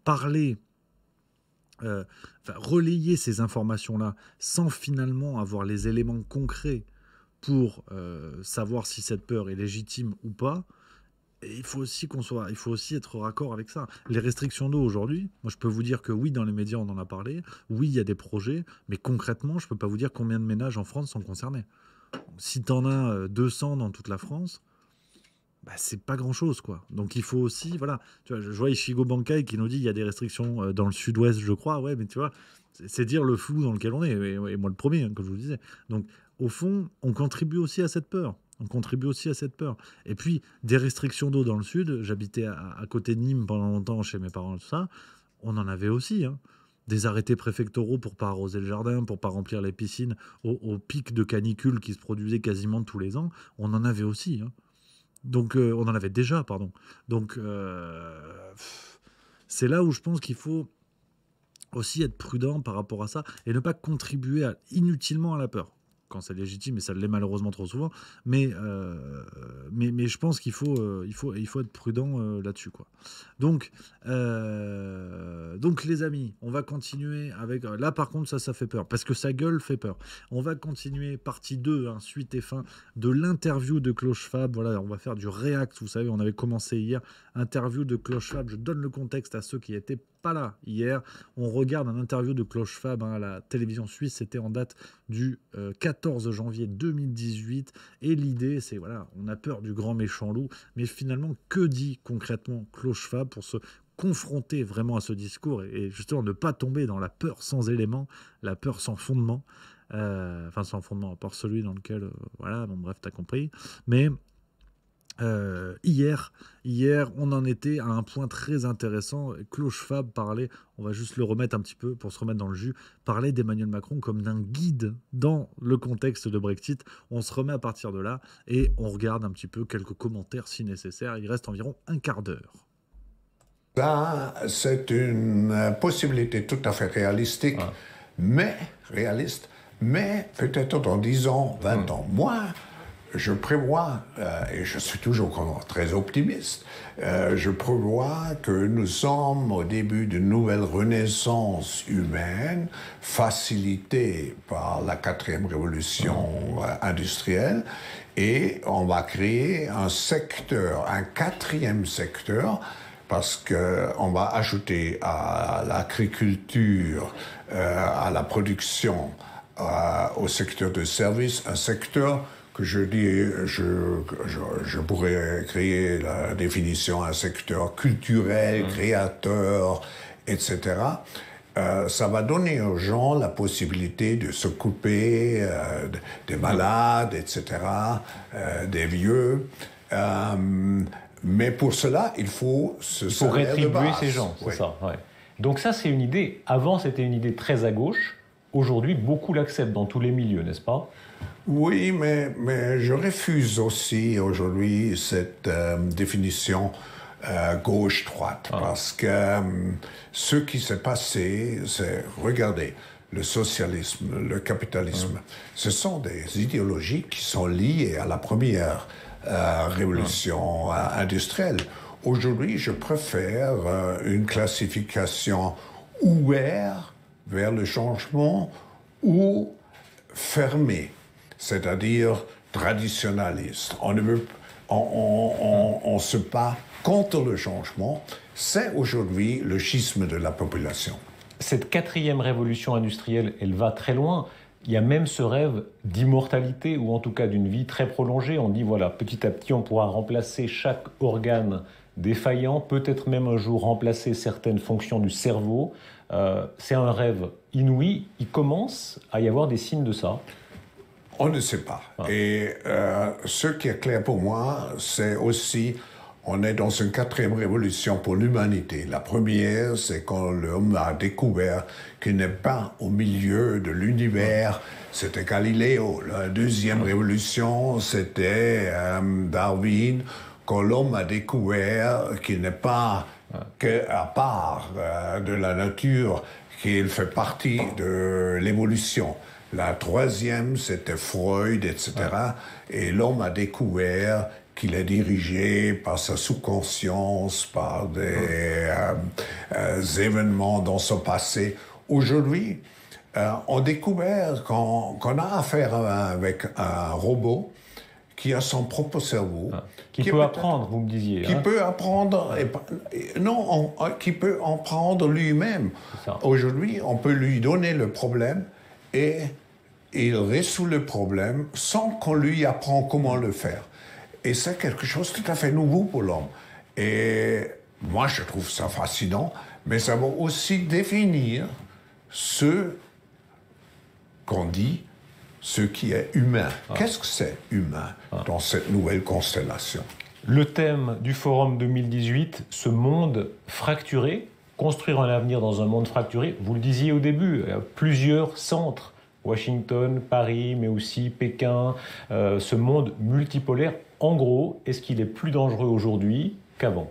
parler... relayer ces informations-là sans finalement avoir les éléments concrets pour savoir si cette peur est légitime ou pas, et il faut aussi être raccord avec ça. Les restrictions d'eau aujourd'hui, moi je peux vous dire que oui, dans les médias on en a parlé, oui il y a des projets, mais concrètement je peux pas vous dire combien de ménages en France sont concernés. Si tu en as 200 dans toute la France, bah, c'est pas grand chose quoi. Donc il faut aussi, voilà, tu vois, je vois Ishigo Bankai qui nous dit il y a des restrictions dans le sud-ouest, je crois, ouais, mais tu vois, c'est dire le flou dans lequel on est, et moi le premier, hein, comme je vous disais. Donc au fond, on contribue aussi à cette peur. Et puis, des restrictions d'eau dans le sud, j'habitais à côté de Nîmes pendant longtemps chez mes parents, tout ça, on en avait aussi, hein. Des arrêtés préfectoraux pour pas arroser le jardin, pour pas remplir les piscines, au pic de canicule qui se produisait quasiment tous les ans, on en avait aussi, hein. Donc, on en avait déjà, pardon. Donc, c'est là où je pense qu'il faut aussi être prudent par rapport à ça et ne pas contribuer inutilement à la peur. Quand c'est légitime, et ça l'est malheureusement trop souvent, mais je pense qu'il faut être prudent là-dessus, quoi. Donc les amis, on va continuer avec... Là, par contre, ça fait peur, parce que sa gueule fait peur. On va continuer, partie 2, hein, suite et fin, de l'interview de Klaus Schwab. Voilà, on va faire du React, vous savez, on avait commencé hier interview de Klaus Schwab. Je donne le contexte à ceux qui n'étaient pas là hier. On regarde un interview de Klaus Schwab à la télévision suisse. C'était en date du 14 janvier 2018. Et l'idée, c'est, voilà, on a peur du grand méchant loup. Mais finalement, que dit concrètement Klaus Schwab pour se confronter vraiment à ce discours et justement ne pas tomber dans la peur sans élément, la peur sans fondement, enfin sans fondement à part celui dans lequel, voilà, bon bref, t'as compris. Mais hier, on en était à un point très intéressant. Klaus Schwab parlait, on va juste le remettre un petit peu pour se remettre dans le jus, parlait d'Emmanuel Macron comme d'un guide dans le contexte de Brexit. On se remet à partir de là et on regarde un petit peu quelques commentaires si nécessaire. Il reste environ un quart d'heure. Ça, c'est une possibilité tout à fait réaliste, mais peut-être dans 10 ans, 20 ans. Moi, je prévois, et je suis toujours très optimiste, je prévois que nous sommes au début d'une nouvelle renaissance humaine, facilitée par la 4e révolution industrielle, et on va créer un 4e secteur, parce qu'on va ajouter à l'agriculture, à la production, au secteur de services, un secteur que je pourrais créer la définition, un secteur culturel, créateur, etc. Ça va donner aux gens la possibilité de s'occuper des malades, etc., des vieux. Mais pour cela, il faut rétribuer ces gens, c'est ça. Ouais. Donc ça, c'est une idée. Avant, c'était une idée très à gauche. Aujourd'hui, beaucoup l'acceptent dans tous les milieux, n'est-ce pas? Oui, mais je refuse aussi aujourd'hui cette définition gauche-droite. Parce que ce qui s'est passé, c'est, regardez, le socialisme, le capitalisme, ce sont des idéologies qui sont liées à la première révolution industrielle. Aujourd'hui, je préfère une classification ouverte vers le changement ou fermée, c'est-à-dire traditionnaliste. On se bat contre le changement. C'est aujourd'hui le schisme de la population. Cette 4e révolution industrielle, elle va très loin. Il y a même ce rêve d'immortalité, ou en tout cas d'une vie très prolongée. On dit, voilà, petit à petit, on pourra remplacer chaque organe défaillant, peut-être même un jour remplacer certaines fonctions du cerveau. C'est un rêve inouï. Il commence à y avoir des signes de ça. On ne sait pas. Et ce qui est clair pour moi, c'est aussi, on est dans une 4e révolution pour l'humanité. La première, c'est quand l'homme a découvert qu'il n'est pas au milieu de l'univers. C'était Galiléo. La 2e révolution, c'était Darwin, quand l'homme a découvert qu'il n'est pas qu'à part de la nature, qu'il fait partie de l'évolution. La 3e, c'était Freud, etc. Et l'homme a découvert qu'il est dirigé par sa sous-conscience, par des événements dans son passé. Aujourd'hui, on découvre qu'on a affaire avec un robot qui a son propre cerveau. Qui peut apprendre, vous me disiez. Qui peut apprendre, qui peut en prendre lui-même. Aujourd'hui, on peut lui donner le problème et il résout le problème sans qu'on lui apprend comment le faire. Et c'est quelque chose de tout à fait nouveau pour l'homme. Et moi, je trouve ça fascinant, mais ça va aussi définir ce qu'on dit, ce qui est humain. Qu'est-ce que c'est humain dans cette nouvelle constellation? Le thème du Forum 2018, ce monde fracturé, construire un avenir dans un monde fracturé, vous le disiez au début, plusieurs centres, Washington, Paris, mais aussi Pékin, ce monde multipolaire. En gros, est-ce qu'il est plus dangereux aujourd'hui qu'avant?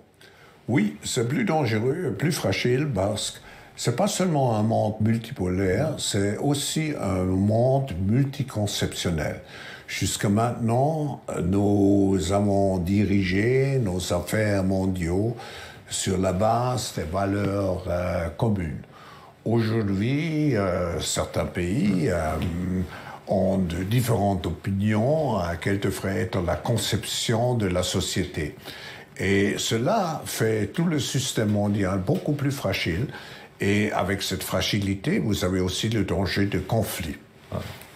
Oui, c'est plus dangereux, plus fragile, parce que c'est pas seulement un monde multipolaire, c'est aussi un monde multiconceptionnel. Jusqu'à maintenant, nous avons dirigé nos affaires mondiaux sur la base des valeurs communes. Aujourd'hui, certains pays ont de différentes opinions, quelle devrait être la conception de la société. Et cela fait tout le système mondial beaucoup plus fragile. Et avec cette fragilité, vous avez aussi le danger de conflit.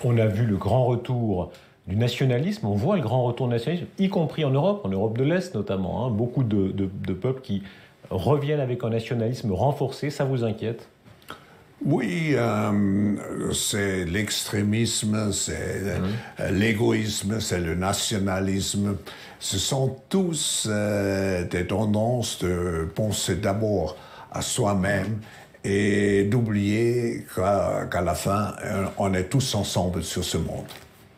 On a vu le grand retour du nationalisme, on voit le grand retour du nationalisme, y compris en Europe de l'Est notamment. Beaucoup de peuples qui reviennent avec un nationalisme renforcé, ça vous inquiète ? Oui, c'est l'extrémisme, c'est l'égoïsme, c'est le nationalisme. Ce sont tous des tendances de penser d'abord à soi-même et d'oublier qu'à la fin, on est tous ensemble sur ce monde.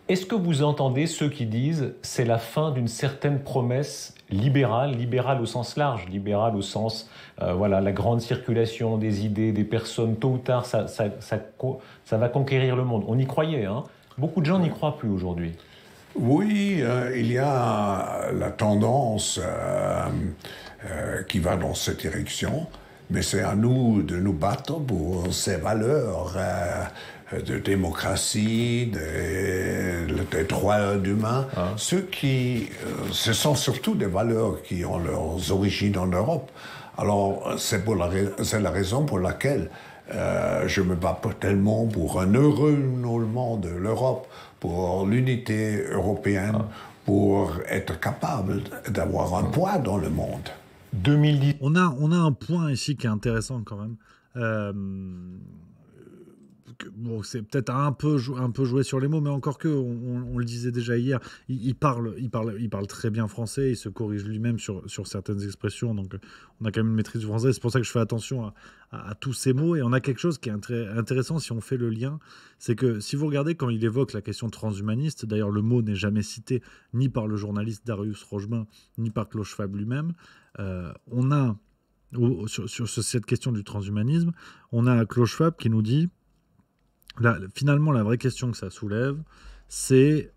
Est-ce que vous entendez ceux qui disent c'est la fin d'une certaine promesse libérale au sens large, libérale au sens, la grande circulation des idées, des personnes, tôt ou tard, ça va conquérir le monde. On y croyait, hein. Beaucoup de gens n'y croient plus aujourd'hui. Oui, il y a la tendance qui va dans cette direction, mais c'est à nous de nous battre pour ces valeurs de démocratie, des droits humains. Ce sont surtout des valeurs qui ont leurs origines en Europe. Alors, c'est la raison pour laquelle je me bats pas tellement pour un renouvellement de l'Europe, pour l'unité européenne, pour être capable d'avoir un poids dans le monde. 2010. On a un point ici qui est intéressant quand même. Bon, c'est peut-être un peu joué sur les mots, mais encore que, on le disait déjà hier, il parle très bien français, il se corrige lui-même sur certaines expressions, donc on a quand même une maîtrise du français, c'est pour ça que je fais attention à tous ces mots, et on a quelque chose qui est intéressant si on fait le lien, c'est que si vous regardez quand il évoque la question transhumaniste, d'ailleurs le mot n'est jamais cité ni par le journaliste Darius Rochebain, ni par Klaus Schwab lui-même, on a, sur cette question du transhumanisme, on a Klaus Schwab qui nous dit, là, finalement, la vraie question que ça soulève, c'est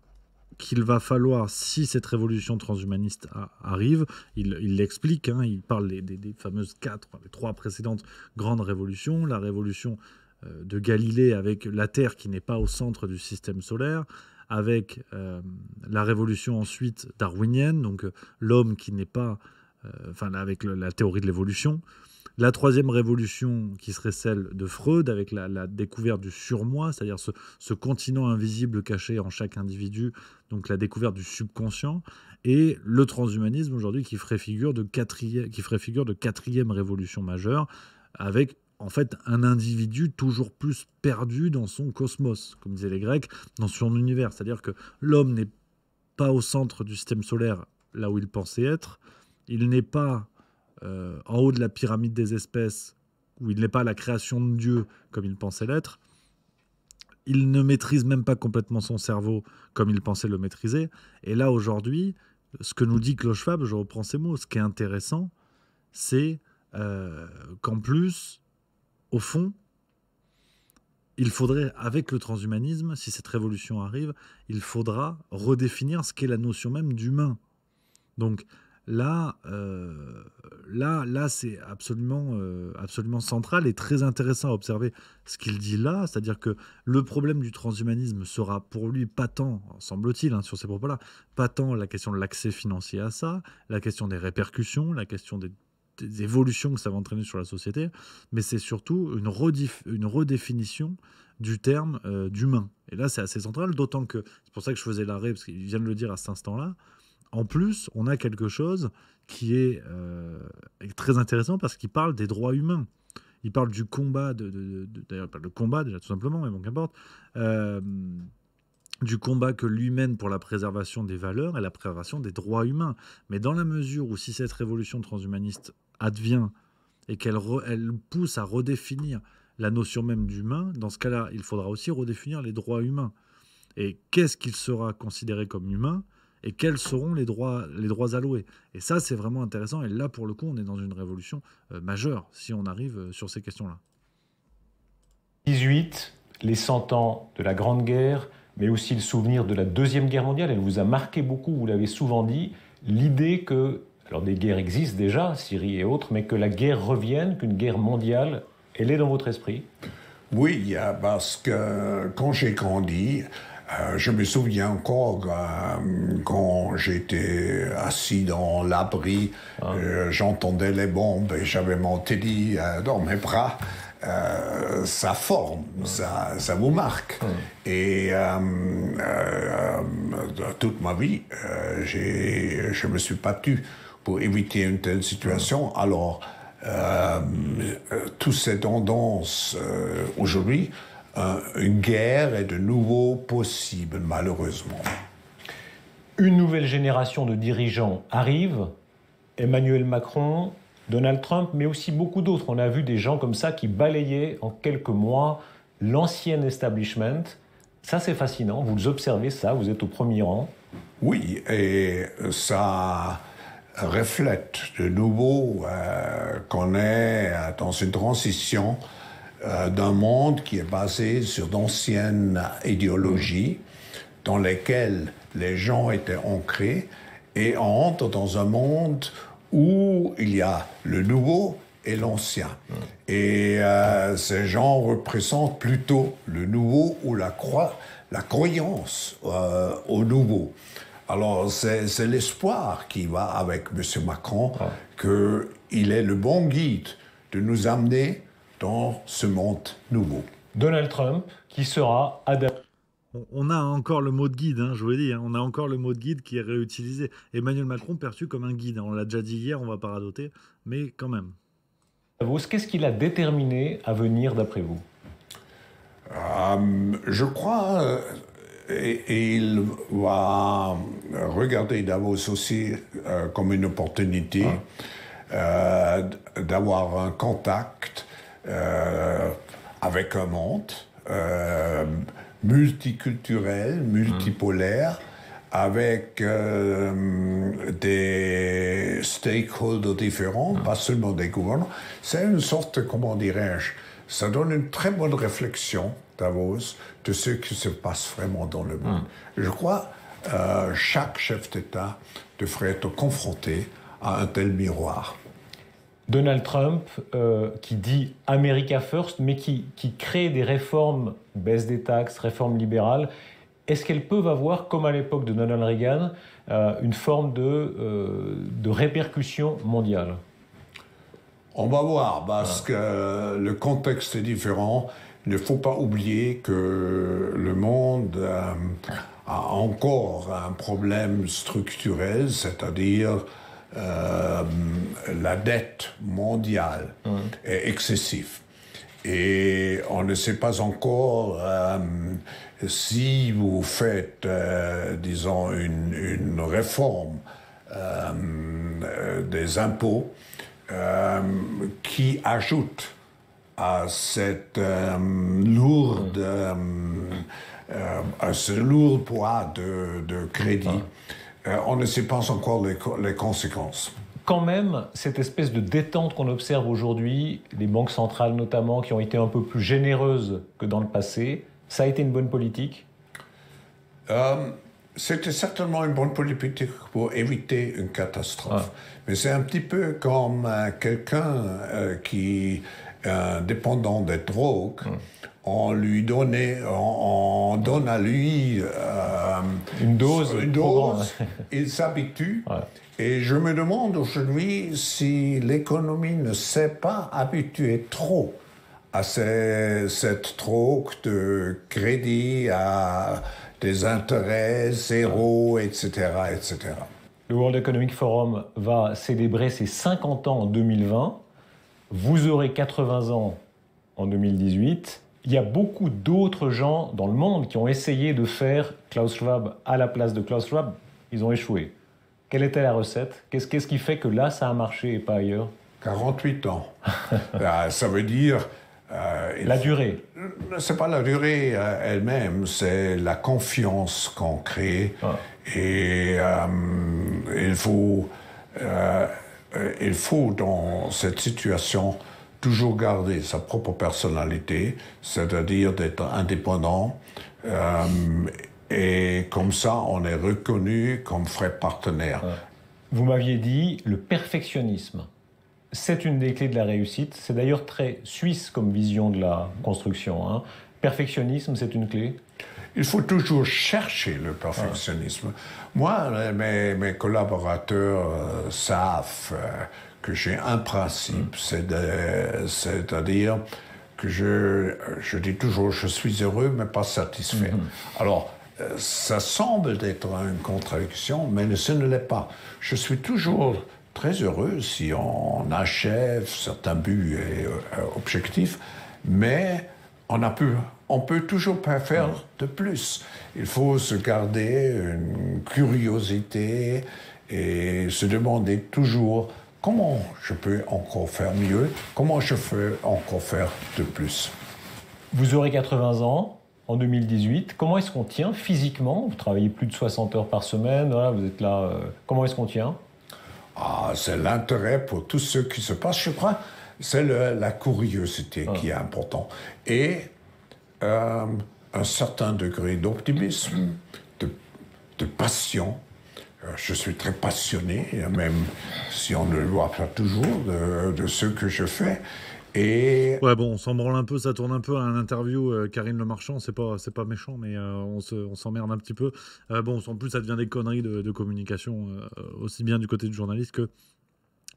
qu'il va falloir, si cette révolution transhumaniste arrive, il l'explique, hein, il parle des fameuses les 3 précédentes grandes révolutions, la révolution de Galilée avec la Terre qui n'est pas au centre du système solaire, avec la révolution ensuite darwinienne, donc l'homme qui n'est pas, avec la théorie de l'évolution. La 3e révolution qui serait celle de Freud avec la découverte du surmoi, c'est-à-dire ce continent invisible caché en chaque individu, donc la découverte du subconscient, et le transhumanisme aujourd'hui qui ferait figure de 4e révolution majeure avec en fait un individu toujours plus perdu dans son cosmos, comme disaient les Grecs, dans son univers. C'est-à-dire que l'homme n'est pas au centre du système solaire là où il pensait être, il n'est pas en haut de la pyramide des espèces, où il n'est pas la création de Dieu comme il pensait l'être. Il ne maîtrise même pas complètement son cerveau comme il pensait le maîtriser. Et là, aujourd'hui, ce que nous dit Klaus Schwab, je reprends ces mots, ce qui est intéressant, c'est qu'en plus, au fond, il faudrait, avec le transhumanisme, si cette révolution arrive, il faudra redéfinir ce qu'est la notion même d'humain. Donc, Là, c'est absolument central et très intéressant à observer ce qu'il dit là, c'est-à-dire que le problème du transhumanisme sera pour lui pas tant, semble-t-il, hein, sur ces propos-là, pas tant la question de l'accès financier à ça, la question des répercussions, la question des évolutions que ça va entraîner sur la société, mais c'est surtout une redéfinition du terme d'humain. Et là, c'est assez central, d'autant que, c'est pour ça que je faisais l'arrêt, parce qu'il vient de le dire à cet instant-là. En plus, on a quelque chose qui est très intéressant parce qu'il parle des droits humains. Il parle du combat, d'ailleurs, il parle de combat déjà tout simplement, mais bon, qu'importe, du combat que lui mène pour la préservation des valeurs et la préservation des droits humains. Mais dans la mesure où si cette révolution transhumaniste advient et qu'elle elle pousse à redéfinir la notion même d'humain, dans ce cas-là, il faudra aussi redéfinir les droits humains. Et qu'est-ce qu'il sera considéré comme humain ? Et quels seront les droits alloués. Et ça, c'est vraiment intéressant. Et là, pour le coup, on est dans une révolution majeure, si on arrive sur ces questions-là. 18, les 100 ans de la Grande Guerre, mais aussi le souvenir de la Deuxième Guerre mondiale. Elle vous a marqué beaucoup, vous l'avez souvent dit, l'idée que, alors des guerres existent déjà, Syrie et autres, mais que la guerre revienne, qu'une guerre mondiale, elle est dans votre esprit ? Oui, parce que quand j'ai grandi, Je me souviens encore quand j'étais assis dans l'abri, j'entendais les bombes et j'avais mon Teddy dans mes bras. Ça forme, ça vous marque. Et toute ma vie, je me suis battu pour éviter une telle situation. Alors, toutes ces tendances aujourd'hui, une guerre est de nouveau possible, malheureusement. Une nouvelle génération de dirigeants arrive, Emmanuel Macron, Donald Trump, mais aussi beaucoup d'autres. On a vu des gens comme ça qui balayaient en quelques mois l'ancien establishment. Ça, c'est fascinant. Vous observez ça, vous êtes au premier rang. Oui, et ça reflète de nouveau qu'on est dans une transition d'un monde qui est basé sur d'anciennes idéologies dans lesquelles les gens étaient ancrés, et on entre dans un monde où il y a le nouveau et l'ancien. Et ces gens représentent plutôt le nouveau ou la croyance au nouveau. Alors c'est l'espoir qui va avec M. Macron, qu'il est le bon guide de nous amener dans ce monde nouveau. Donald Trump, qui sera adapté. On a encore le mot de guide, je vous l'ai dit, on a encore le mot de guide qui est réutilisé. Emmanuel Macron perçu comme un guide, on l'a déjà dit hier, on va pas radoter, mais quand même. Qu'est-ce qui l'a déterminé à venir d'après vous? Je crois, et il va regarder Davos aussi comme une opportunité d'avoir un contact avec un monde multiculturel, multipolaire, avec des stakeholders différents, pas seulement des gouvernements. C'est une sorte, comment dirais-je, ça donne une très bonne réflexion, Davos, de ce qui se passe vraiment dans le monde. Je crois chaque chef d'État devrait être confronté à un tel miroir. Donald Trump, qui dit « America First », mais qui crée des réformes, baisse des taxes, réformes libérales, est-ce qu'elles peuvent avoir, comme à l'époque de Donald Reagan, une forme de répercussion mondiale? On va voir, parce que le contexte est différent. Il ne faut pas oublier que le monde a encore un problème structurel, c'est-à-dire la dette mondiale est excessive. Et on ne sait pas encore si vous faites, disons, une réforme des impôts qui ajoute à cette lourde, à ce lourd poids de crédit. On ne sait pas encore les conséquences. Quand même, cette espèce de détente qu'on observe aujourd'hui, les banques centrales notamment, qui ont été un peu plus généreuses que dans le passé, ça a été une bonne politique? C'était certainement une bonne politique pour éviter une catastrophe. Mais c'est un petit peu comme quelqu'un qui est dépendant des drogues. On donne à lui une dose, il s'habitue. Et je me demande aujourd'hui si l'économie ne s'est pas habituée trop à cette drogue de crédit, à des intérêts zéro, etc., etc. Le World Economic Forum va célébrer ses 50 ans en 2020. Vous aurez 80 ans en 2018. Il y a beaucoup d'autres gens dans le monde qui ont essayé de faire Klaus Schwab à la place de Klaus Schwab. Ils ont échoué. Quelle était la recette? Qu'est-ce qui fait que là, ça a marché et pas ailleurs? 48 ans. Ça veut dire... la durée. C'est pas la durée elle-même, c'est la confiance qu'on crée. Et il faut dans cette situation toujours garder sa propre personnalité, c'est-à-dire d'être indépendant. Et comme ça, on est reconnu comme vrai partenaire. Vous m'aviez dit le perfectionnisme. C'est une des clés de la réussite. C'est d'ailleurs très suisse comme vision de la construction. Perfectionnisme, c'est une clé? il faut toujours chercher le perfectionnisme. Moi, mes collaborateurs savent que j'ai un principe, c'est-à-dire que je dis toujours, je suis heureux, mais pas satisfait. Alors, ça semble être une contradiction, mais ce ne l'est pas. Je suis toujours très heureux si on achève certains buts et objectifs, mais on peut toujours faire de plus. Il faut se garder une curiosité et se demander toujours comment je peux encore faire mieux, comment je peux encore faire de plus. Vous aurez 80 ans en 2018. Comment est-ce qu'on tient physiquement? Vous travaillez plus de 60 heures par semaine, voilà, vous êtes là. Comment est-ce qu'on tient? C'est l'intérêt pour tout ce qui se passe, je crois. C'est la curiosité qui est important. Et un certain degré d'optimisme, de passion. Je suis très passionné, même si on ne le voit pas toujours, de ce que je fais. Et... Ouais, bon, on s'en branle un peu, ça tourne un peu à un interview. Karine Le Marchand, c'est pas méchant, mais on s'emmerde un petit peu. Bon, en plus, ça devient des conneries de communication, aussi bien du côté du journaliste que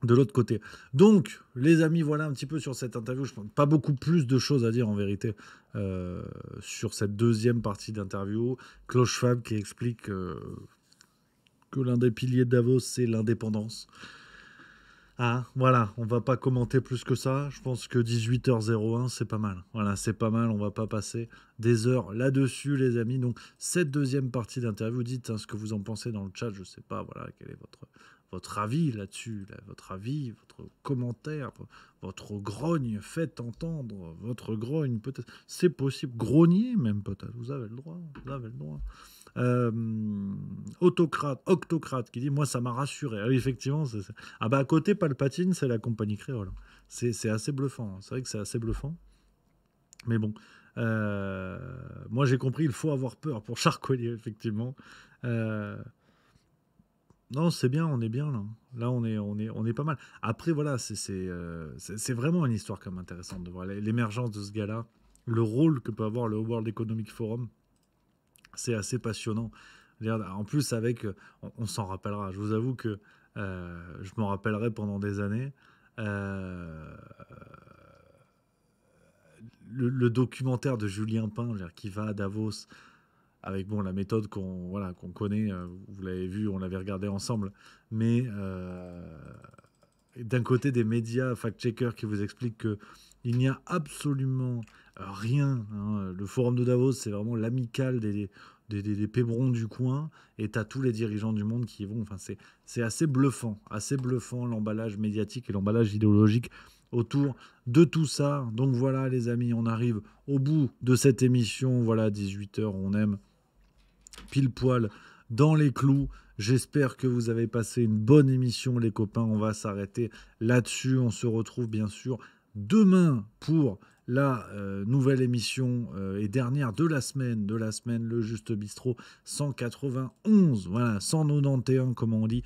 de l'autre côté. Donc, les amis, voilà un petit peu sur cette interview. Je pense pas beaucoup plus de choses à dire en vérité sur cette deuxième partie d'interview. Klaus Schwab qui explique que l'un des piliers de Davos, c'est l'indépendance. Ah, voilà, on va pas commenter plus que ça. Je pense que 18h01, c'est pas mal. Voilà, c'est pas mal. On va pas passer des heures là-dessus, les amis. Donc, cette deuxième partie d'interview, dites ce que vous en pensez dans le chat. Je sais pas, voilà, quel est votre avis là-dessus, votre avis, votre commentaire, votre grogne. Faites entendre votre grogne, peut-être. C'est possible. Grogner, même, peut-être. Vous avez le droit. Vous avez le droit. Octocrate qui dit moi ça m'a rassuré. Ah oui, effectivement ah bah à côté Palpatine c'est la compagnie créole, c'est assez bluffant, c'est vrai que c'est assez bluffant, mais bon moi j'ai compris, il faut avoir peur pour Charcolier, effectivement. Non, c'est bien, on est bien là on est pas mal. Après voilà, c'est vraiment une histoire quand même intéressante de voir l'émergence de ce gars-là, le rôle que peut avoir le World Economic Forum. C'est assez passionnant. En plus, on s'en rappellera. Je vous avoue que je m'en rappellerai pendant des années. Le documentaire de Julien Pain, qui va à Davos, avec la méthode qu'on connaît. Vous l'avez vu, on l'avait regardé ensemble. Mais d'un côté, des médias fact-checkers qui vous expliquent qu'il n'y a absolument rien. Le forum de Davos, c'est vraiment l'amicale des pébrons du coin, et t'as tous les dirigeants du monde qui y vont. Enfin, c'est assez bluffant l'emballage médiatique et l'emballage idéologique autour de tout ça. Donc voilà, les amis, on arrive au bout de cette émission. Voilà, 18h, on aime pile poil dans les clous. J'espère que vous avez passé une bonne émission, les copains. On va s'arrêter là-dessus. On se retrouve bien sûr demain pour la nouvelle émission et dernière de la semaine, le Juste Bistrot 191, voilà, 191 comme on dit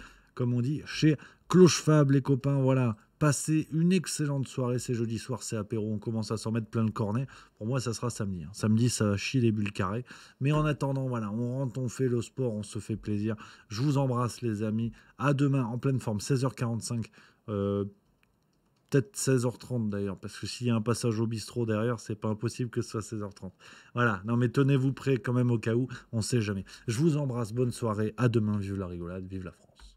chez Clochefab, les copains. Voilà, passez une excellente soirée. C'est jeudi soir, c'est apéro, on commence à s'en mettre plein le cornet. Pour moi, ça sera samedi. Samedi, ça va chier les bulles carrées. Mais en attendant, voilà, on rentre, on fait le sport, on se fait plaisir. Je vous embrasse, les amis. À demain, en pleine forme, 16h45. Peut-être 16h30 d'ailleurs, parce que s'il y a un passage au bistrot derrière, c'est pas impossible que ce soit 16h30. Voilà, non mais tenez-vous prêts quand même au cas où, on sait jamais. Je vous embrasse, bonne soirée, à demain, vive la rigolade, vive la France.